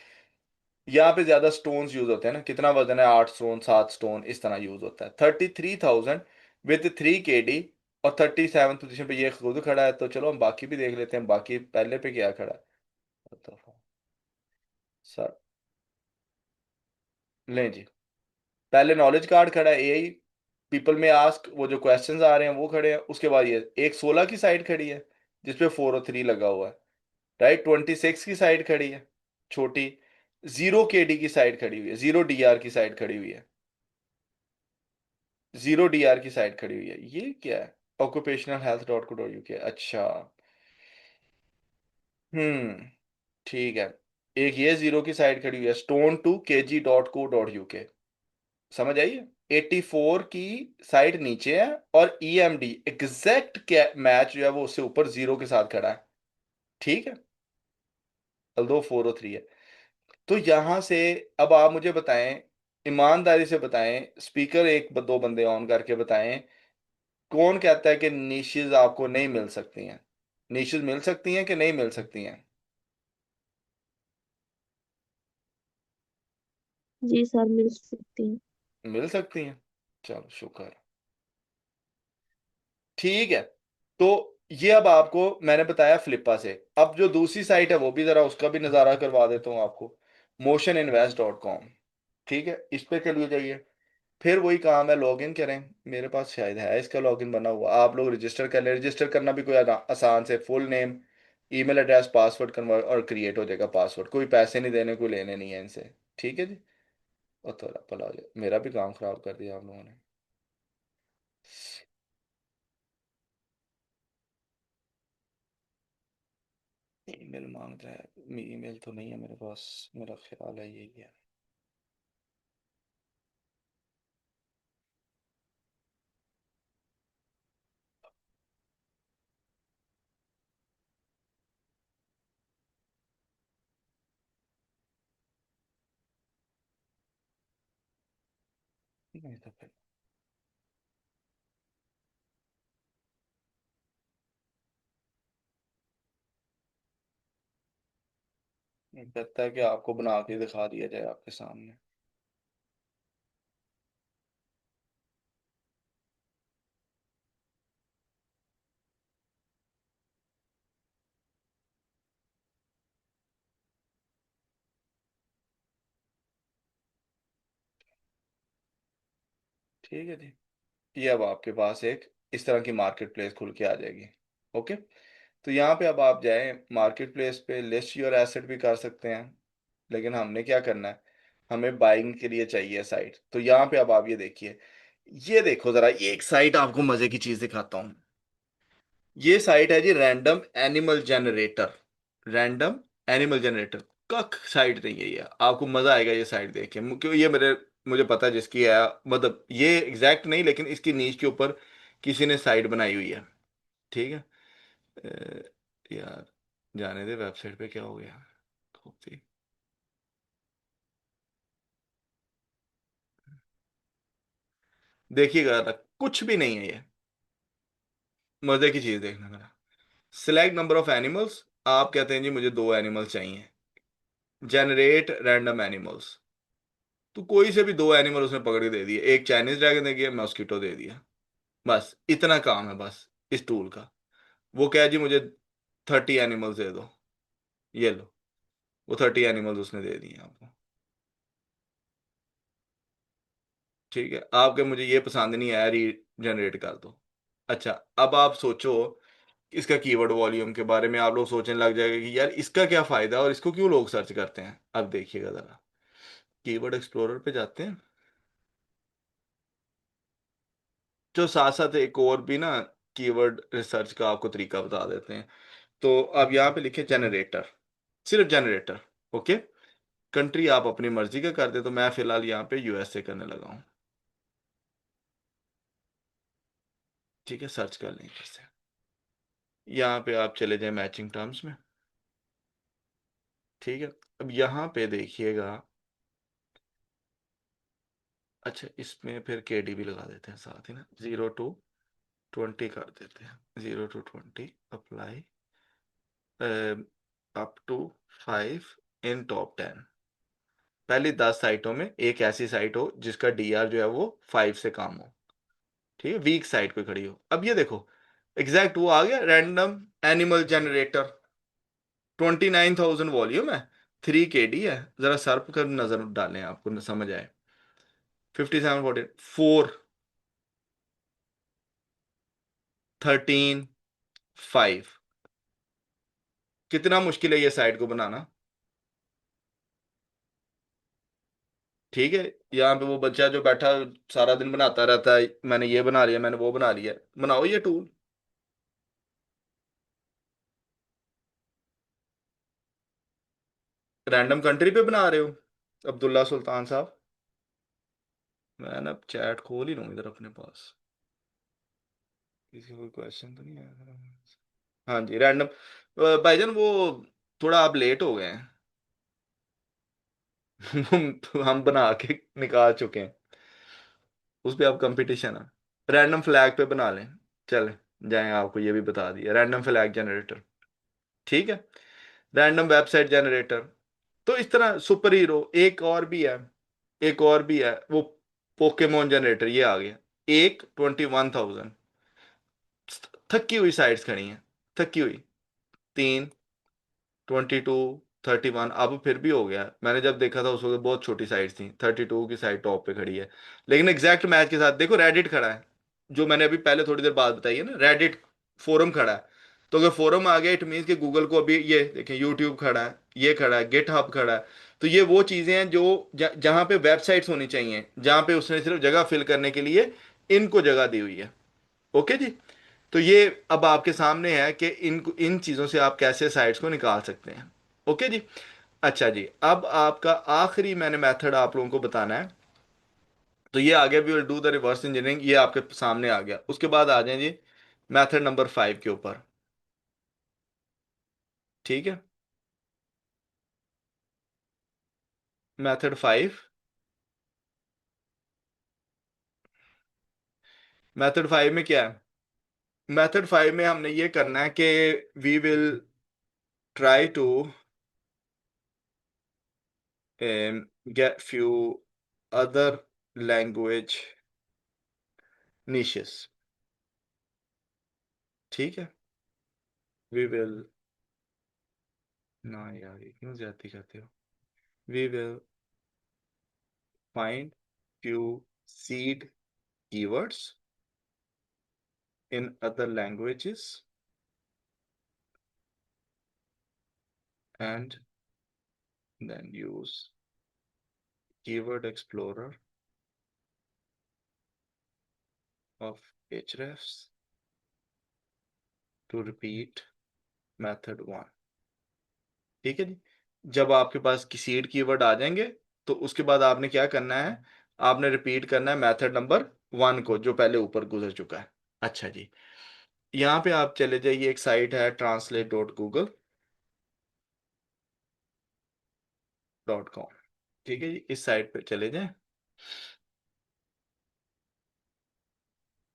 यहाँ पे ज्यादा स्टोन्स यूज होते हैं ना, कितना वजन है? 8 स्टोन, 7 स्टोन, इस तरह यूज होता है। 33,000 विथ 3 KD, और 37 पोजीशन पे ये खुद खड़ा है। तो चलो हम बाकी भी देख लेते हैं, बाकी पहले पे क्या खड़ा है। तो सर, लें जी, पहले नॉलेज कार्ड खड़ा है, एआई पीपल में आस्क, वो जो क्वेश्चंस आ रहे हैं वो खड़े हैं। उसके बाद ये एक 16 की साइड खड़ी है जिसपे 403 लगा हुआ है, राइट। 26 की साइड खड़ी है, छोटी। 0 KD की साइड खड़ी हुई है, 0 डीआर की साइड खड़ी हुई है, 0 डीआर की साइड खड़ी हुई है। ये क्या है? occupationalhealth.co.uk, अच्छा। हम्म, ठीक है। एक ये 0 की साइड खड़ी हुई है, stone2kg.co.uk, समझ आइए। 84 की साइड नीचे है, और ईएमडी एग्जैक्ट मैच जो है वो उससे ऊपर 0 के साथ खड़ा है। ठीक है, अल्दो 403 है। तो यहां से अब आप मुझे बताएं, ईमानदारी से बताएं, स्पीकर एक दो बंदे ऑन करके बताएं, कौन कहता है कि निशेज आपको नहीं मिल सकती हैं? निशेज मिल सकती हैं कि नहीं मिल सकती हैं? जी सर, मिल सकती है। मिल सकती हैं। चलो शुक्र है। ठीक है। तो ये अब आपको मैंने बताया फ्लिपा से। अब जो दूसरी साइट है वो भी जरा उसका भी नज़ारा करवा देता हूँ आपको। motioninvest.com। ठीक है, इस पे चलिए जाइए। फिर वही काम है, लॉगिन करें। मेरे पास शायद है इसका लॉगिन बना हुआ, आप लोग रजिस्टर कर लें। रजिस्टर करना भी कोई आसान से, full name, email address, password convert और क्रिएट हो जाएगा पासवर्ड। कोई पैसे नहीं देने, कोई लेने नहीं है इनसे। ठीक है जी। और थोड़ा भला हो जाए, मेरा भी काम खराब कर दिया आप लोगों ने। ईमेल मांग रहा है, ईमेल तो नहीं है मेरे पास, मेरा ख्याल है यही है। नहीं तो फिर कहता है कि आपको बना के दिखा दिया जाए आपके सामने। ठीक है जी। ये अब आपके पास एक इस तरह की मार्केट प्लेस खुल के आ जाएगी। ओके। तो यहाँ पे अब आप जाएं मार्केट प्लेस पे, लिस्ट योर एसेट भी कर सकते हैं। लेकिन हमने क्या करना है, हमें बाइंग के लिए चाहिए साइट। तो यहाँ पे अब आप ये देखिए, ये देखो जरा, ये एक साइट आपको मजे की चीज दिखाता हूँ। ये साइट है जी random animal generator. Random animal generator कख साइट नहीं है ये, आपको मजा आएगा ये साइट देख के, क्योंकि ये मुझे पता है जिसकी है। मतलब ये एग्जैक्ट नहीं, लेकिन इसकी नीच के ऊपर किसी ने साइट बनाई हुई है। ठीक है। यार जाने दे, वेबसाइट पे क्या हो गया। खूब थी। देखिएगा ना, कुछ भी नहीं है ये। मजे की चीज देखना मेरा। सिलेक्ट नंबर ऑफ एनिमल्स, आप कहते हैं जी मुझे दो एनिमल चाहिए। जनरेट रैंडम एनिमल्स, तो कोई से भी दो एनिमल उसने पकड़ के दे दिए। एक चाइनीज ड्रैगन दे दिया, मॉस्किटो दे दिया। बस इतना काम है बस इस टूल का। वो कह जी मुझे 30 एनिमल्स दे दो, ये लो। वो 30 एनिमल्स उसने दे दिए आपको। ठीक है, आपके मुझे ये पसंद नहीं आया, री जनरेट कर दो। अच्छा, अब आप सोचो इसका कीवर्ड वॉल्यूम के बारे में। आप लोग सोचने लग जाएगा कि यार इसका क्या फायदा है और इसको क्यों लोग सर्च करते हैं। अब देखिएगा जरा, कीवर्ड एक्सप्लोरर पे जाते हैं। जो साथ साथ एक और भी ना कीवर्ड रिसर्च का आपको तरीका बता देते हैं। तो अब यहाँ पे लिखे जनरेटर, सिर्फ जनरेटर। ओके। कंट्री आप अपनी मर्जी का कर दे, तो मैं फिलहाल यहाँ पे यूएसए करने लगा हूँ। ठीक है, सर्च कर लें फिर से। यहाँ पे आप चले जाए मैचिंग टर्म्स में। ठीक है। अब यहाँ पे देखिएगा। अच्छा, इसमें फिर केडी भी लगा देते हैं साथ ही ना, 0 to 20 कर देते हैं। 0 to 20 apply, up to 5 in top 10। पहली 10 साइटों में एक ऐसी साइट हो जिसका डीआर जो है वो 5 से कम हो। ठीक है, वीक साइट पे खड़ी हो। अब ये देखो, एग्जैक्ट वो आ गया, रैंडम एनिमल जनरेटर। 29,000 वॉल्यूम है, 3 KD है। जरा सर्प कर नजर डालें, आपको समझ आए। 57, 44, 13, 5। कितना मुश्किल है ये साइट को बनाना। ठीक है। यहाँ पे वो बच्चा जो बैठा सारा दिन बनाता रहता है, मैंने ये बना लिया, मैंने वो बना लिया। बनाओ ये टूल। रैंडम कंट्री पे बना रहे हो अब्दुल्ला सुल्तान साहब? मैं ना चैट खोल ही लूँ इधर अपने पास। किसी को कोई क्वेश्चन तो नहीं आया? हाँ जी, रैंडम। भाईजान वो थोड़ा आप लेट हो गए हैं। हम बना के निकाल चुके हैं। उस पे आप कंपटीशन है, रैंडम फ्लैग पे बना लें। चलें, जाएं, आपको ये भी बता दिया, रैंडम फ्लैग जनरेटर। ठीक है, रैंडम वेबसाइट जनरेटर। तो इस तरह सुपर हीरो एक और भी है, एक और भी है वो, पोकेमोन जनरेटर, ये आ गया। एक 21,000, थकी हुई साइट्स खड़ी हैं, थकी हुई। तीन, 22, 31, अब फिर भी हो गया। मैंने जब देखा था उस वक्त बहुत छोटी साइट्स थी, 32 की साइट टॉप पे खड़ी है। लेकिन एग्जैक्ट मैच के साथ देखो, रेडिट खड़ा है, जो मैंने अभी पहले थोड़ी देर बाद बताई है ना, रेडिट फोरम खड़ा है। तो अगर फोरम आ गया, इट मीन्स कि गूगल को अभी ये देखें, यूट्यूब खड़ा है, ये खड़ा है, गिट हब खड़ा है। तो ये वो चीजें हैं जो जहां पे वेबसाइट्स होनी चाहिए, जहां पे उसने सिर्फ जगह फिल करने के लिए इनको जगह दी हुई है। ओके जी। तो ये अब आपके सामने है कि इन चीज़ों से आप कैसे साइट्स को निकाल सकते हैं। ओके जी। अच्छा जी, अब आपका आखिरी मैंने मेथड आप लोगों को बताना है। तो ये आ गया, we will do the reverse engineering, ये आपके सामने आ गया। उसके बाद आ जाए जी मेथड नंबर 5 के ऊपर। ठीक है, मेथड 5। मेथड 5 में क्या है? मेथड 5 में हमने ये करना है कि we will try to get few other language niches. ठीक है, वी विल, ना यार ये क्यों ज्यादती करते हो, we will find few seed keywords in other languages and then use keyword explorer of hrefs to repeat method 1। ठीक है जी। जब आपके पास की सीड कीवर्ड आ जाएंगे, तो उसके बाद आपने क्या करना है, आपने रिपीट करना है मेथड नंबर 1 को, जो पहले ऊपर गुजर चुका है। अच्छा जी, यहाँ पे आप चले जाइए, एक साइट है translate.google.com। ठीक है जी, इस साइट पे चले जाएं।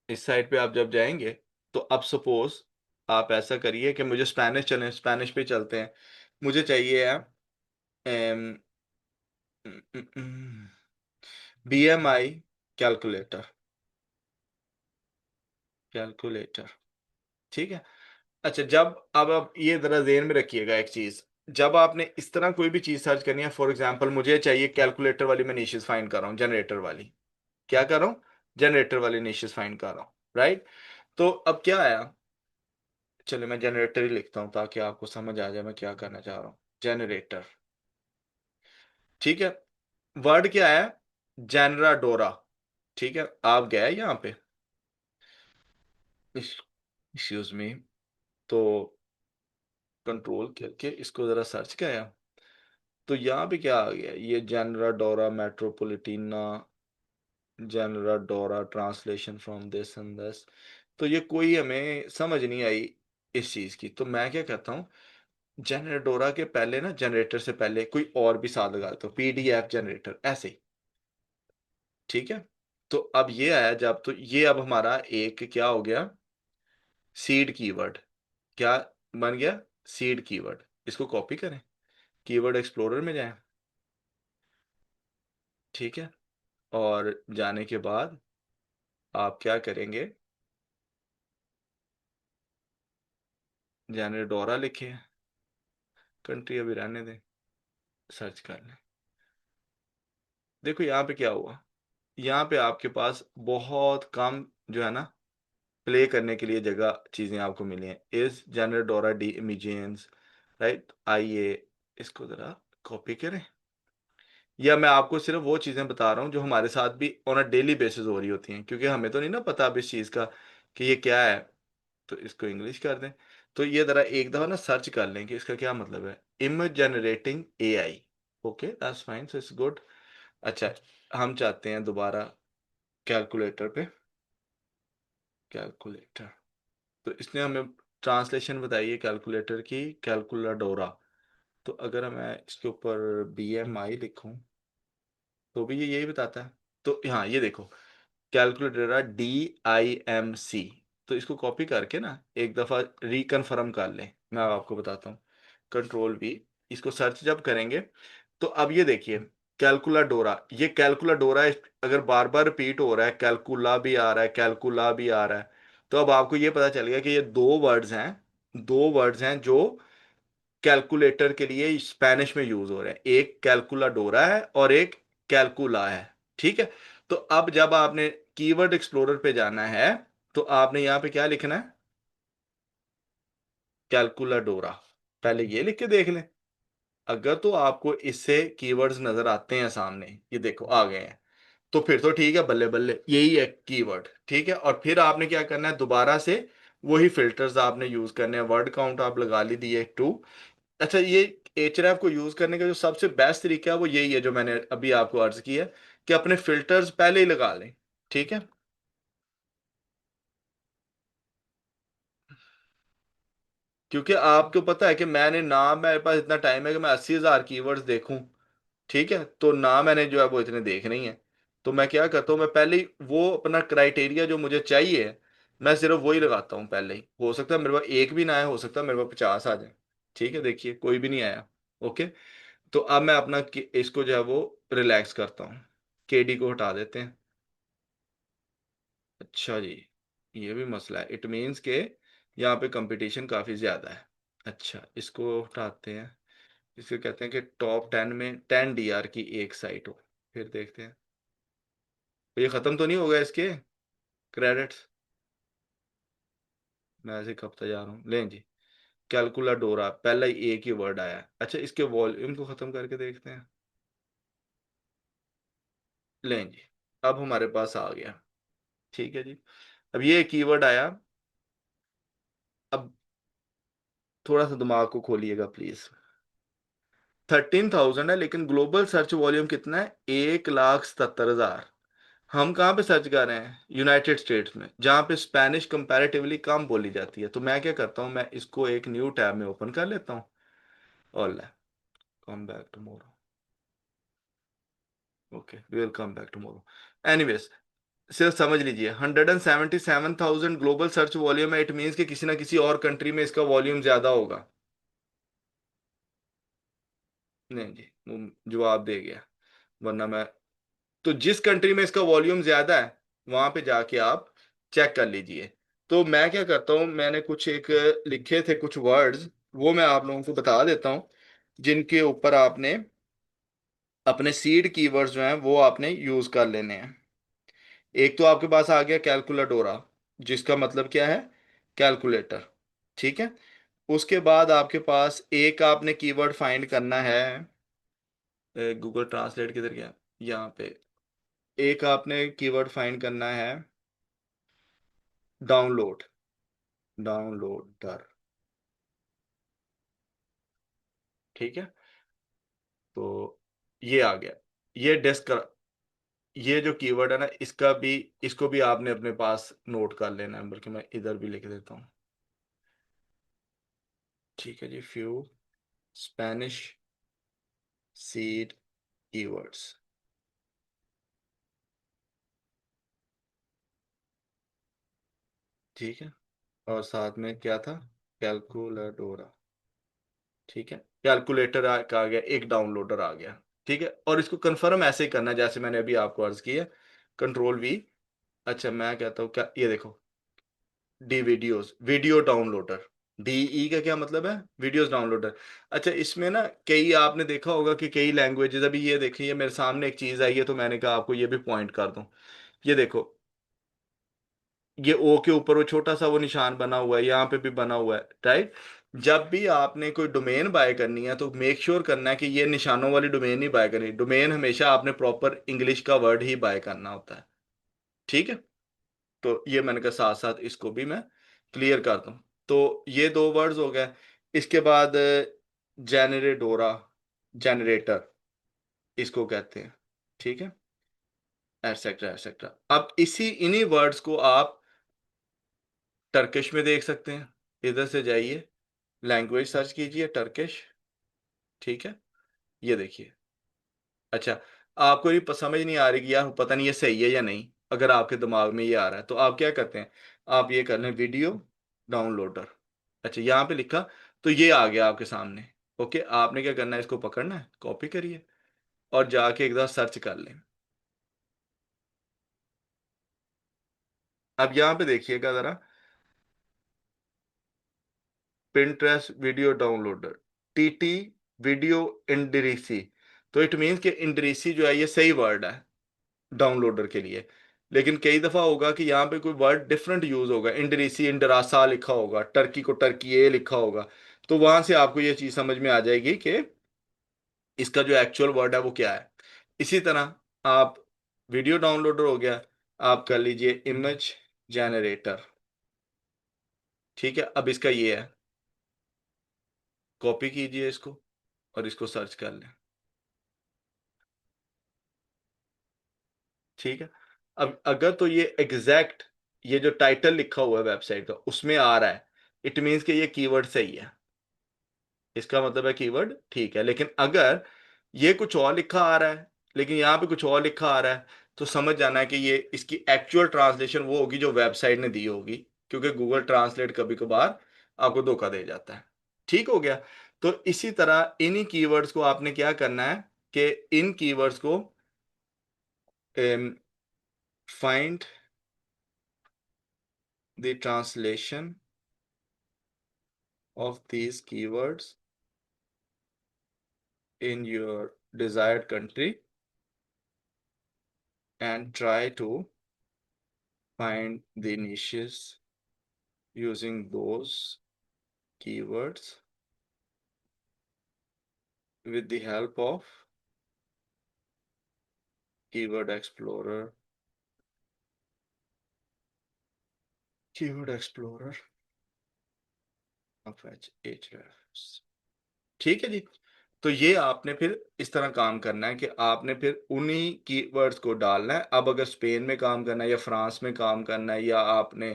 इस साइट पे आप जब जाएंगे, तो अब सपोज आप ऐसा करिए कि मुझे स्पेनिश, चलें स्पेनिश पे चलते हैं। मुझे चाहिए है BMI कैलकुलेटर, कैलकुलेटर। ठीक है। अच्छा, जब अब आप ये जरा जेहन में रखिएगा एक चीज, जब आपने इस तरह कोई भी चीज सर्च करनी है, फॉर एग्जांपल मुझे चाहिए कैलकुलेटर वाली, मैं निशेस फाइंड कर रहा हूँ, जनरेटर वाली, क्या कर रहा हूँ, जनरेटर वाली निशेस फाइंड कर रहा हूँ, राइट। तो अब क्या आया, चलिए मैं जनरेटर ही लिखता हूँ ताकि आपको समझ आ जाए मैं क्या करना चाह रहा हूँ। जनरेटर, ठीक है। वर्ड क्या है, जेनराडोरा। ठीक है, आप गए यहाँ पे, एक्सक्यूज मी, तो कंट्रोल करके इसको जरा सर्च किया, तो यहाँ पे क्या आ गया, ये जेनराडोरा मेट्रोपोलिटीना, जेनराडोरा translation from this and this. तो ये कोई हमें समझ नहीं आई इस चीज की। तो मैं क्या कहता हूँ, जनरेडोरा के पहले ना, जनरेटर से पहले कोई और भी साथ लगा दो, PDF जनरेटर ऐसे ही। ठीक है। तो अब ये आया जब, तो ये अब हमारा एक क्या हो गया, सीड कीवर्ड, क्या बन गया, सीड कीवर्ड। इसको कॉपी करें, कीवर्ड एक्सप्लोरर में जाएं। ठीक है, और जाने के बाद आप क्या करेंगे, जनरेडोरा लिखे, कंट्री अभी रहने दें, सर्च कर लें। देखो यहाँ पे क्या हुआ, यहाँ पे आपके पास बहुत कम जो है ना, प्ले करने के लिए जगह चीजें आपको मिली हैं। इस जनरेडोरा डी इमेजेंस, राइट। आइए इसको जरा कॉपी करें, या मैं आपको सिर्फ वो चीजें बता रहा हूँ जो हमारे साथ भी ऑन अ डेली बेसिस हो रही होती हैं, क्योंकि हमें तो नहीं ना पता अब इस चीज का कि ये क्या है। तो इसको इंग्लिश कर दें। तो ये जरा एक दफा ना सर्च कर लें कि इसका क्या मतलब है, image generating AI। Okay, that's fine, so it's good. अच्छा, हम चाहते हैं दोबारा कैलकुलेटर पे, कैलकुलेटर। तो इसने हमें ट्रांसलेशन बताइए कैलकुलेटर की, कैलकुलाडोरा। तो अगर मैं इसके ऊपर BMI लिखूं तो भी ये यही बताता है। तो हाँ ये देखो, कैलकुलेटर DIMC। तो इसको कॉपी करके ना एक दफ़ा रिकन्फर्म कर लें, मैं अब आपको बताता हूँ। कंट्रोल V, इसको सर्च जब करेंगे तो अब ये देखिए, कैलकुलाडोरा, ये कैलकुलाडोरा अगर बार बार रिपीट हो रहा है, कैलकुला भी आ रहा है, कैलकुला भी आ रहा है, तो अब आपको ये पता चल गया कि ये दो वर्ड्स हैं जो कैलकुलेटर के लिए स्पेनिश में यूज हो रहे हैं। एक कैलकुलाडोरा है और एक कैलकुला है। ठीक है। तो अब जब आपने कीवर्ड एक्सप्लोरर पे जाना है तो आपने यहां पे क्या लिखना है, कैलकुलाडोरा। पहले ये लिख के देख लें, अगर तो आपको इससे कीवर्ड्स नजर आते हैं सामने, ये देखो आ गए हैं, तो फिर तो ठीक है, बल्ले बल्ले, यही है कीवर्ड। ठीक है। और फिर आपने क्या करना है, दोबारा से वही फिल्टर्स आपने यूज करने हैं। वर्ड काउंट आप लगा ली दिए 2। अच्छा, ये Href को यूज करने का जो सबसे बेस्ट तरीका है वो यही है जो मैंने अभी आपको अर्ज किया है, कि अपने फिल्टर्स पहले ही लगा लें। ठीक है। क्योंकि आपको पता है कि मैंने ना, मेरे पास इतना टाइम है कि मैं 80,000 कीवर्ड्स देखूं। ठीक है। तो ना मैंने जो है वो इतने देखने ही है। तो मैं क्या करता हूँ, मैं पहले ही वो अपना क्राइटेरिया जो मुझे चाहिए, मैं सिर्फ वही लगाता हूँ पहले ही। हो सकता है मेरे पास एक भी ना आए, हो सकता है मेरे पास 50 आ जाए। ठीक है, देखिए कोई भी नहीं आया। ओके। तो अब मैं अपना इसको जो है वो रिलैक्स करता हूँ। KD को हटा देते हैं। अच्छा जी, ये भी मसला है। इट मीन्स के यहाँ पे कंपटीशन काफ़ी ज़्यादा है। अच्छा, इसको हटाते हैं। इसको कहते हैं कि टॉप 10 में 10 DR की एक साइट हो। फिर देखते हैं, तो ये ख़त्म तो नहीं होगा इसके क्रेडिट्स। मैं ऐसे कब तक जा रहा हूँ, लें जी। कैलकुलाडोरा, पहला ही एक ही वर्ड आया है। अच्छा, इसके वॉल्यूम को ख़त्म करके देखते हैं। लें जी, अब हमारे पास आ गया। ठीक है जी। अब ये कीवर्ड आया। अब थोड़ा सा दिमाग को खोलिएगा प्लीज। 13,000 है, लेकिन ग्लोबल सर्च वॉल्यूम कितना है, 1,77,000। हम कहाँ पे सर्च कर रहे हैं, यूनाइटेड स्टेट्स में, जहाँ पे स्पेनिश कंपैरेटिवली कम बोली जाती है। तो मैं क्या करता हूँ, मैं इसको एक न्यू टैब में ओपन कर लेता हूँ। और come back tomorrow. Okay, we will come back tomorrow. Anyways, सिर्फ समझ लीजिए, 177,000 ग्लोबल सर्च वॉल्यूम है। इट मीन्स कि किसी ना किसी और कंट्री में इसका वॉल्यूम ज्यादा होगा। नहीं जी, वो जवाब दे गया। वरना मैं, तो जिस कंट्री में इसका वॉल्यूम ज्यादा है वहां पे जाके आप चेक कर लीजिए। तो मैं क्या करता हूँ, मैंने कुछ एक लिखे थे कुछ वर्ड्स, वो मैं आप लोगों को बता देता हूँ, जिनके ऊपर आपने अपने सीड कीवर्ड्स जो हैं वो आपने यूज कर लेने हैं। एक तो आपके पास आ गया कैलकुलाडोरा, जिसका मतलब क्या है, कैलकुलेटर। ठीक है। उसके बाद आपके पास एक आपने कीवर्ड फाइंड करना है। गूगल ट्रांसलेट किधर गया, यहाँ पे। एक आपने कीवर्ड फाइंड करना है, डाउनलोड, डाउनलोडर। ठीक है। तो ये आ गया। ये डेस्क, ये जो कीवर्ड है ना, इसका भी, इसको भी आपने अपने पास नोट कर लेना है, बल्कि मैं इधर भी लिख देता हूँ। ठीक है जी, फ्यू स्पेनिश सीड कीवर्ड्स। ठीक है। और साथ में क्या था, कैलकुलाडोरा। ठीक है। कैलकुलेटर आ गया, एक डाउनलोडर आ गया। ठीक है। और इसको कंफर्म ऐसे ही करना है जैसे मैंने अभी आपको अर्ज किया, कंट्रोल V। अच्छा, मैं कहता हूँ क्या, ये देखो, D videos, video downloader. DE का क्या मतलब है, वीडियोस डाउनलोडर। अच्छा, इसमें ना कई आपने देखा होगा कि कई लैंग्वेजेस, अभी ये देखिए मेरे सामने एक चीज आई है तो मैंने कहा आपको ये भी पॉइंट कर दूं। ये देखो, ये ओ के ऊपर वो छोटा सा वो निशान बना हुआ है, यहाँ पे भी बना हुआ है, राइट। जब भी आपने कोई डोमेन बाय करनी है तो मेक श्योर करना है कि ये निशानों वाली डोमेन ही बाय करनी। डोमेन हमेशा आपने प्रॉपर इंग्लिश का वर्ड ही बाय करना होता है। ठीक है। तो ये मैंने कहा साथ साथ इसको भी मैं क्लियर कर दूं। तो ये दो वर्ड्स हो गए। इसके बाद जेनरेडोरा, जनरेटर इसको कहते हैं। ठीक है। Etcetera etcetera. अब इसी इन्हीं वर्ड्स को आप टर्किश में देख सकते हैं, इधर से जाइए, लैंग्वेज सर्च कीजिए टर्किश। ठीक है, ये देखिए। अच्छा, आपको ये समझ नहीं आ रही कि यार पता नहीं ये सही है या नहीं, अगर आपके दिमाग में ये आ रहा है तो आप क्या करते हैं, आप ये कर लें वीडियो डाउनलोडर। अच्छा, यहाँ पे लिखा, तो ये आ गया आपके सामने। ओके, आपने क्या करना है, इसको पकड़ना है, कॉपी करिए और जाके एक बार सर्च कर लें। अब यहाँ पे देखिएगा जरा, Pinterest video downloader, TT video इंडरीसी। तो इट मीन्स कि इंडरीसी जो है ये सही वर्ड है डाउनलोडर के लिए। लेकिन कई दफा होगा कि यहाँ पे कोई वर्ड डिफरेंट यूज होगा, इंडरीसी इंडरासा लिखा होगा, टर्की को टर्की ए लिखा होगा। तो वहां से आपको ये चीज समझ में आ जाएगी कि इसका जो एक्चुअल वर्ड है वो क्या है। इसी तरह आप, वीडियो डाउनलोडर हो गया, आप कर लीजिए इमेज जनरेटर। ठीक है, अब इसका ये है, कॉपी कीजिए इसको और इसको सर्च कर लें। ठीक है, अब अगर तो ये एग्जैक्ट, ये जो टाइटल लिखा हुआ है वेबसाइट का उसमें आ रहा है, इट मीन्स कि ये कीवर्ड सही है, इसका मतलब है कीवर्ड ठीक है। लेकिन अगर ये कुछ और लिखा आ रहा है, लेकिन यहाँ पे कुछ और लिखा आ रहा है, तो समझ जाना है कि ये इसकी एक्चुअल ट्रांसलेशन वो होगी जो वेबसाइट ने दी होगी, क्योंकि गूगल ट्रांसलेट कभी कभार आपको धोखा दे जाता है। ठीक हो गया। तो इसी तरह इन्हीं कीवर्ड्स को आपने क्या करना है कि इन कीवर्ड्स को find the translation of these keywords in your desired country and try to find the niches using those keywords with the help of keyword explorer, keyword explorer of Ahrefs। ठीक है जी। तो ये आपने फिर इस तरह काम करना है कि आपने फिर उन्हीं कीवर्ड्स को डालना है। अब अगर स्पेन में काम करना है या फ्रांस में काम करना है या आपने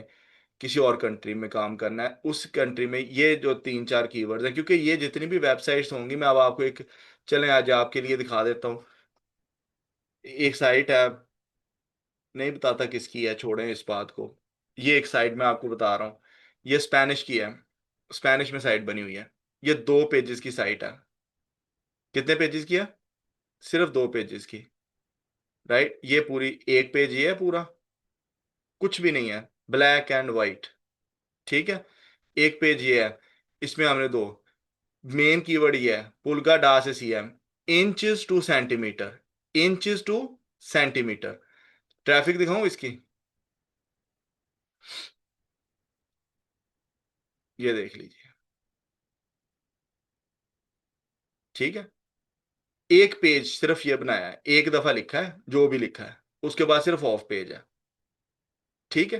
किसी और कंट्री में काम करना है, उस कंट्री में ये जो तीन चार कीवर्ड्स हैं, क्योंकि ये जितनी भी वेबसाइट्स होंगी, मैं अब आपको एक, चलें आज आपके लिए दिखा देता हूँ। एक साइट है, नहीं बताता किसकी है, छोड़ें इस बात को। ये एक साइट मैं आपको बता रहा हूँ, ये स्पेनिश की है, स्पेनिश में साइट बनी हुई है। ये 2 पेजेस की साइट है। कितने पेजेस की है? सिर्फ 2 पेजेस की। राइट, ये पूरी एक पेज ये है पूरा, कुछ भी नहीं है, ब्लैक एंड वाइट। ठीक है, एक पेज ये है, इसमें हमने दो, मेन कीवर्ड ये है, पुलका डा से CM, inches two centimetre, inches two centimetre. Traffic दिखाऊं इसकी? ये देख लीजिए। ठीक है, एक पेज सिर्फ ये बनाया है, एक दफा लिखा है जो भी लिखा है, उसके बाद सिर्फ ऑफ पेज है। ठीक है,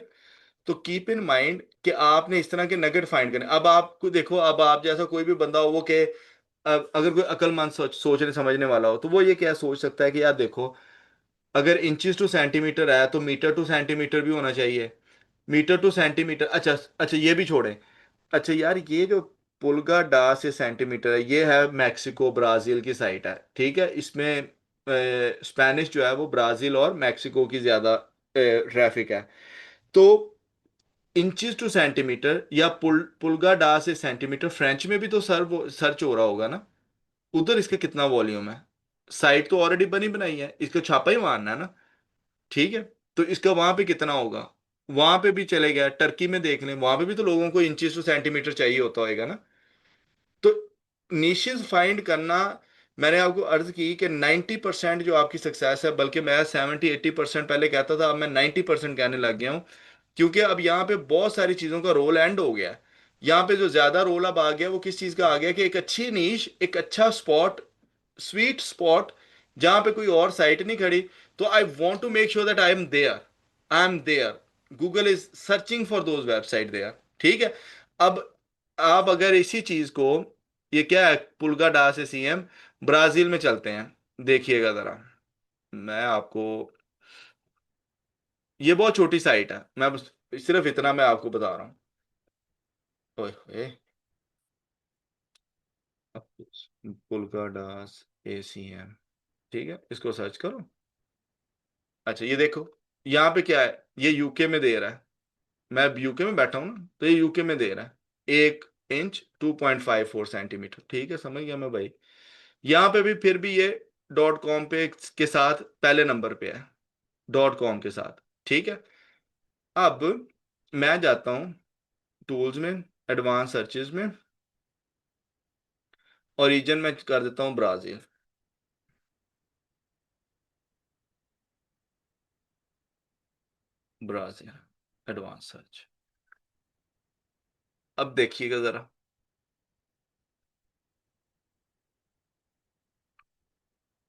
तो कीप इन माइंड कि आपने इस तरह के नगेट फाइंड करने। अब आपको देखो, अब आप जैसा कोई भी बंदा हो वो के, अब अगर कोई अक्लमंद सोचने समझने वाला हो तो वो ये क्या सोच सकता है कि यार देखो, अगर इंचेस टू सेंटीमीटर है तो मीटर टू सेंटीमीटर भी होना चाहिए, मीटर टू सेंटीमीटर। अच्छा अच्छा, ये भी छोड़ें। अच्छा यार, ये जो पुलगा डा से सेंटीमीटर है, ये है मैक्सिको ब्राजील की साइट है। ठीक है, इसमें स्पेनिश जो है वो ब्राजील और मैक्सिको की ज्यादा ट्रैफिक है। तो इंचेस टू सेंटीमीटर या पुलगा डा से सेंटीमीटर फ्रेंच में भी तो सर्च हो रहा होगा ना, उधर इसका कितना वॉल्यूम है? साइट तो ऑलरेडी बनी बनाई है, इसका छापा ही मारना है ना। ठीक है, तो इसका वहां पे कितना होगा, वहां पे भी चले गया, टर्की में देख लें, वहां पे भी तो लोगों को इंचेस टू सेंटीमीटर चाहिए होता होगा ना। तो निशेस फाइंड करना, मैंने आपको अर्ज की कि 90% जो आपकी सक्सेस है, बल्कि मैं 70-80% पहले कहता था, अब मैं 90% कहने लग गया हूँ। क्योंकि अब यहाँ पे बहुत सारी चीजों का रोल एंड हो गया है। यहाँ पे जो ज्यादा रोल अब आ गया वो किस चीज का आ गया कि एक अच्छी नीश, एक अच्छा स्पॉट, स्वीट स्पॉट, जहां पे कोई और साइट नहीं खड़ी। तो I want to make sure that I am there, Google is searching for those website there. ठीक है, अब आप अगर इसी चीज को, ये क्या है, पुलगा डा से सीएम, ब्राजील में चलते हैं, देखिएगा जरा। मैं आपको, ये बहुत छोटी साइट है, मैं सिर्फ इतना मैं आपको बता रहा हूँ। ओए होए। Phoolka dance ACM। ठीक है, इसको सर्च करो। अच्छा ये देखो, यहाँ पे क्या है, ये यूके में दे रहा है। मैं यूके में बैठा हूँ ना, तो ये यूके में दे रहा है। 1 इंच 2.54 सेंटीमीटर, ठीक है, समझ गया मैं भाई। यहाँ पे भी फिर भी ये डॉट कॉम पे के साथ पहले नंबर पे है, डॉट कॉम के साथ। ठीक है। अब मैं जाता हूँ टूल्स में, एडवांस सर्चेज में, ओरिजिन में कर देता हूँ ब्राजील। Brazil advance search. अब देखिएगा जरा,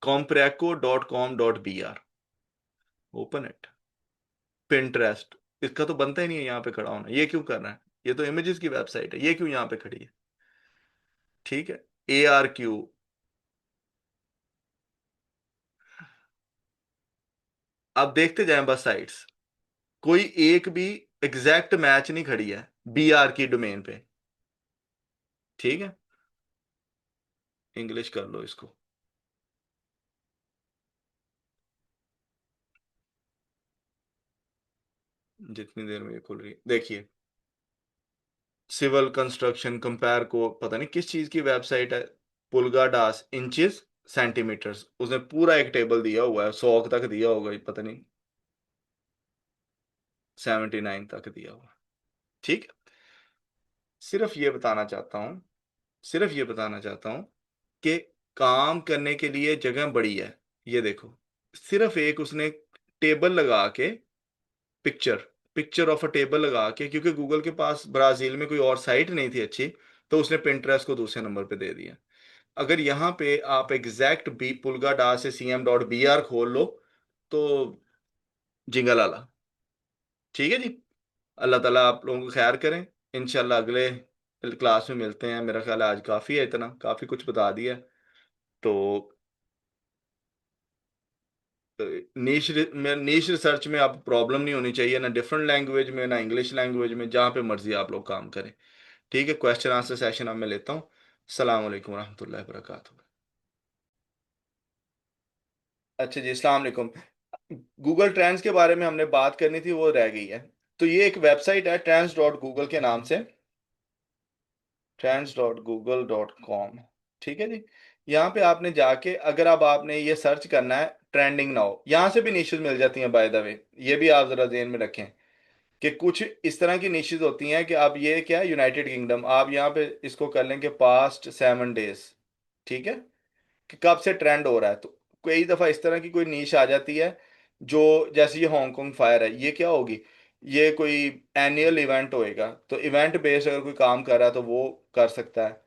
compracco.com.br, ओपन इट। पिंटरेस्ट, इसका तो बनता ही नहीं है यहाँ पे खड़ा होना, ये क्यों कर रहा है? ये तो इमेजेस की वेबसाइट है, ये क्यों यहाँ पे खड़ी है? ठीक है। ARQ। अब देखते जाएं बस साइट्स, कोई एक भी एग्जैक्ट मैच नहीं खड़ी है BR की डोमेन पे। ठीक है, इंग्लिश कर लो इसको। जितनी देर में ये खुल रही है देखिए, सिविल कंस्ट्रक्शन कंपेयर को पता नहीं किस चीज की वेबसाइट है। पुलगा डास इंचेस सेंटीमीटर्स, उसने पूरा एक टेबल दिया हुआ है, 100 तक दिया होगा, पता नहीं 79 तक दिया हुआ। ठीक है। सिर्फ ये बताना चाहता हूँ, सिर्फ ये बताना चाहता हूँ कि काम करने के लिए जगह बड़ी है। ये देखो, सिर्फ एक उसने टेबल लगा के, picture picture of a table लगा के, क्योंकि गूगल के पास ब्राजील में कोई और साइट नहीं थी अच्छी, तो उसने पिंटरेस्ट को दूसरे नंबर पे दे दिया। अगर यहाँ पे आप एग्जैक्ट बी पुलगा डा से CM.BR खोल लो, तो जिंगलाला। ठीक है जी। अल्लाह ताला आप लोगों को खैर करें। इंशाल्लाह अगले क्लास में मिलते हैं। मेरा ख्याल है आज काफ़ी है, इतना काफ़ी कुछ बता दिया। तो नीश रिसर्च में आप प्रॉब्लम नहीं होनी चाहिए, ना डिफरेंट लैंग्वेज में, ना इंग्लिश लैंग्वेज में, जहाँ पे मर्जी आप लोग काम करें। ठीक है, क्वेश्चन आंसर सेशन अब मैं लेता हूँ। अस्सलाम वालेकुम रहमतुल्लाहि व बरकातुहू। अच्छा जी, अस्सलाम वालेकुम। गूगल ट्रेंड्स के बारे में हमने बात करनी थी, वो रह गई है। तो ये एक वेबसाइट है trends.google के नाम से, trends.google.com। ठीक है जी। यहाँ पे आपने जाके, अगर अब आपने ये सर्च करना है ट्रेंडिंग नाउ, यहाँ से भी निशेज मिल जाती हैं बाय द वे, ये भी आप जरा ध्यान में रखें कि कुछ इस तरह की निशेज होती हैं कि आप, ये क्या है, यूनाइटेड किंगडम, आप यहाँ पे इसको कर लेंगे पास्ट 7 डेज। ठीक है, कि कब से ट्रेंड हो रहा है। तो कई दफा इस तरह की कोई नीश आ जाती है, जो जैसे ये हांगकांग फायर है, ये क्या होगी, ये कोई एनुअल इवेंट होएगा, तो इवेंट बेस्ड अगर कोई काम कर रहा है तो वो कर सकता है।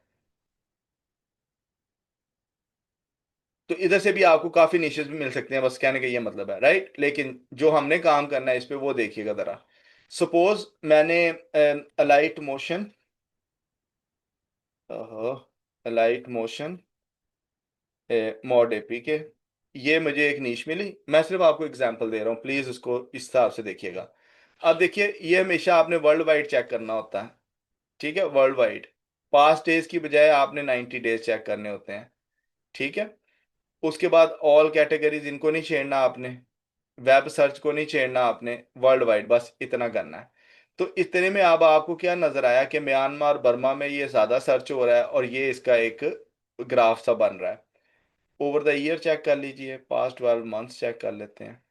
तो इधर से भी आपको काफी निशेस भी मिल सकते हैं, बस कहने का ये मतलब है, राइट। लेकिन जो हमने काम करना है इस पे, वो देखिएगा जरा। सपोज मैंने alight motion, alight motion mod APK, ये मुझे एक नीश मिली। मैं सिर्फ आपको एग्जांपल दे रहा हूँ, प्लीज उसको इस हिसाब से देखिएगा। अब देखिए, ये हमेशा आपने वर्ल्ड वाइड चेक करना होता है। ठीक है, वर्ल्ड वाइड। पास्ट डेज की बजाय आपने 90 डेज चेक करने होते हैं। ठीक है। उसके बाद ऑल कैटेगरीज, इनको नहीं छेड़ना आपने, वेब सर्च को नहीं छेड़ना आपने, वर्ल्ड वाइड बस इतना करना है। तो इतने में अब आपको क्या नजर आया कि म्यांमार बर्मा में ये ज्यादा सर्च हो रहा है, और ये इसका एक ग्राफ सा बन रहा है। ओवर द ईयर चेक कर लीजिए, पास्ट 12 मंथ्स चेक कर लेते हैं।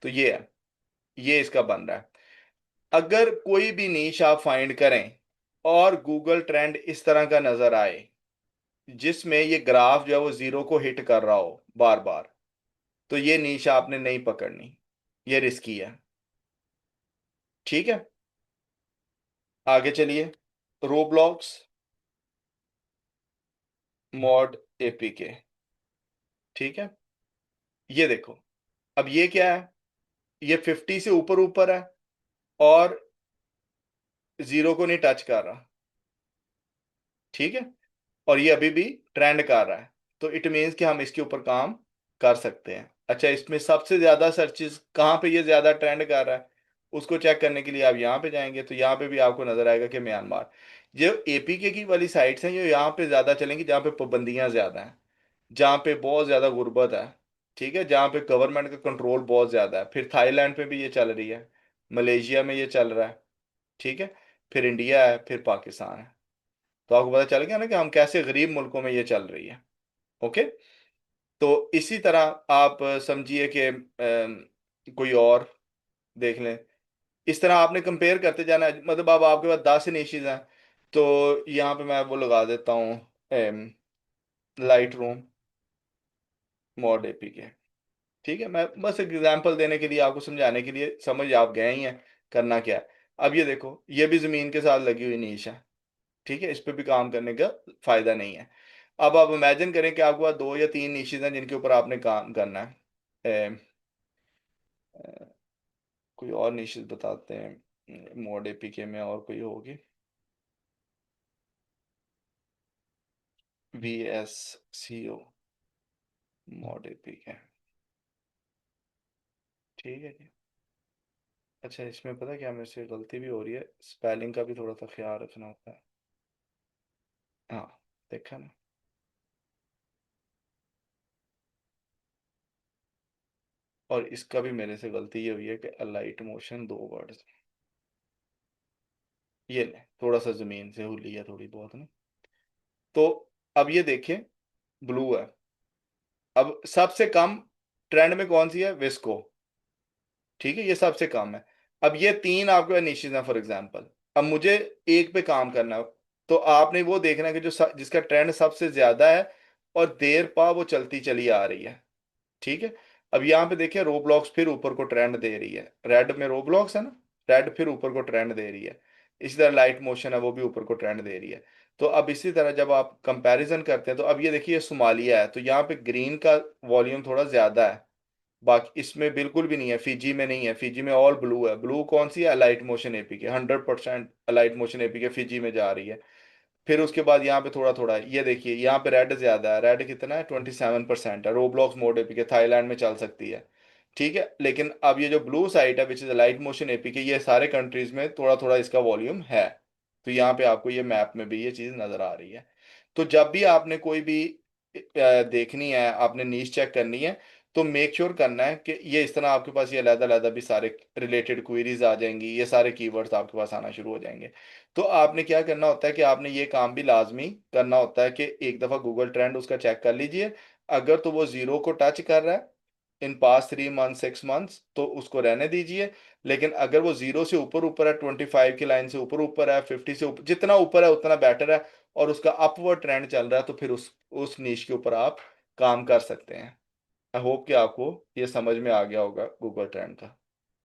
तो ये है, ये इसका बन रहा है। अगर कोई भी नीश आप फाइंड करें और गूगल ट्रेंड इस तरह का नजर आए, जिसमें ये ग्राफ जो है वो जीरो को हिट कर रहा हो बार बार, तो ये नीश आपने नहीं पकड़नी, ये रिस्की है। ठीक है, आगे चलिए। Roblox mod APK. ठीक है, ये देखो, अब ये क्या है, ये 50 से ऊपर ऊपर है, और जीरो को नहीं टच कर रहा। ठीक है, और ये अभी भी ट्रेंड कर रहा है। तो इट मीन्स कि हम इसके ऊपर काम कर सकते हैं। अच्छा, इसमें सबसे ज्यादा सर्चेस कहाँ पे ये ज्यादा ट्रेंड कर रहा है, उसको चेक करने के लिए आप यहाँ पे जाएंगे तो यहाँ पे भी आपको नजर आएगा कि म्यांमार। जो एपीके की वाली साइट्स हैं ये यहाँ पे ज्यादा चलेंगी जहाँ पे पाबंदियां ज्यादा हैं, जहाँ पे बहुत ज्यादा गुर्बत है, ठीक है, जहाँ पे गवर्नमेंट का कंट्रोल बहुत ज्यादा है। फिर थाईलैंड पे भी ये चल रही है, मलेशिया में ये चल रहा है, ठीक है, फिर इंडिया है, फिर पाकिस्तान है। तो आपको पता चल गया ना कि हम कैसे गरीब मुल्कों में ये चल रही है। ओके। तो इसी तरह आप समझिए कि कोई और देख लें। इस तरह आपने कंपेयर करते जाना है, मतलब अब आपके पास 10 निशेज हैं, तो यहाँ पे मैं वो लगा देता हूँ लाइट रूम मॉड एपीके। ठीक है, मैं बस एक एग्जांपल देने के लिए आपको समझाने के लिए, समझ आप गए ही हैं करना क्या है। अब ये देखो ये भी जमीन के साथ लगी हुई नीश है, ठीक है, इस पे भी काम करने का फायदा नहीं है। अब आप इमेजिन करें कि आपके पास 2 या 3 निशेज हैं जिनके ऊपर आपने काम करना है। ए, ए, कोई और निशेज बताते हैं मोड एपीके में, और कोई होगी। VSCO मोड एपीके, ठीक है जी। अच्छा, इसमें पता क्या मेरे से गलती भी हो रही है, स्पेलिंग का भी थोड़ा सा ख्याल रखना होता है। हाँ, देखा ना। और इसका भी मेरे से गलती ये हुई है कि अलाइट मोशन 2 वर्ड्स, ये ले थोड़ा सा जमीन से हुई है थोड़ी बहुत ना। तो अब ये देखिए, ब्लू है। अब सबसे कम ट्रेंड में कौन सी है, विस्को, ठीक है, ये सबसे कम है। अब ये 3 आपके निश्चित हैं फॉर एग्जांपल। अब मुझे एक पे काम करना है, तो आपने वो देखना है कि जो जिसका ट्रेंड सबसे ज्यादा है और देर पा वो चलती चली आ रही है, ठीक है। अब यहाँ पे देखिए रोब्लॉक्स फिर ऊपर को ट्रेंड दे रही है, रेड में रोब्लॉक्स है ना, रेड फिर ऊपर को ट्रेंड दे रही है। इसी तरह लाइट मोशन है वो भी ऊपर को ट्रेंड दे रही है। तो अब इसी तरह जब आप कंपैरिजन करते हैं तो अब ये देखिए सोमालिया है, तो यहाँ पे ग्रीन का वॉल्यूम थोड़ा ज्यादा है, बाकी इसमें बिल्कुल भी नहीं है, फिजी में नहीं है, फिजी में ऑल ब्लू है। ब्लू कौन सी है, अलाइट मोशन एपी के, 100% अलाइट मोशन एपी के फिजी में जा रही है। फिर उसके बाद यहाँ पे थोड़ा थोड़ा है, ये देखिए यहाँ पे रेड ज्यादा है, रेड कितना है, 27% है। रोब्लॉक्स मोड एपी के थाईलैंड में चल सकती है, ठीक है। लेकिन अब ये जो ब्लू साइट है which is light motion AP के, ये सारे कंट्रीज में थोड़ा थोड़ा इसका वॉल्यूम है। तो यहाँ पे आपको ये मैप में भी ये चीज नजर आ रही है। तो जब भी आपने कोई भी देखनी है, आपने नीश चेक करनी है, तो मेक श्योर करना है कि ये इस तरह आपके पास ये अलग अलग भी सारे रिलेटेड क्वेरीज आ जाएंगी, ये सारे कीवर्ड्स आपके पास आना शुरू हो जाएंगे। तो आपने क्या करना होता है कि आपने ये काम भी लाजमी करना होता है कि एक दफ़ा गूगल ट्रेंड उसका चेक कर लीजिए। अगर तो वो जीरो को टच कर रहा है इन पास्ट 3 मंथ 6 मंथ्स तो उसको रहने दीजिए। लेकिन अगर वो जीरो से ऊपर ऊपर है, 25 की लाइन से ऊपर ऊपर है, 50 से ऊपर, जितना ऊपर है उतना बेटर है, और उसका अपवर्ड ट्रेंड चल रहा है, तो फिर उस नीश के ऊपर आप काम कर सकते हैं। आई होप कि आपको ये समझ में आ गया होगा गूगल ट्रेंड का।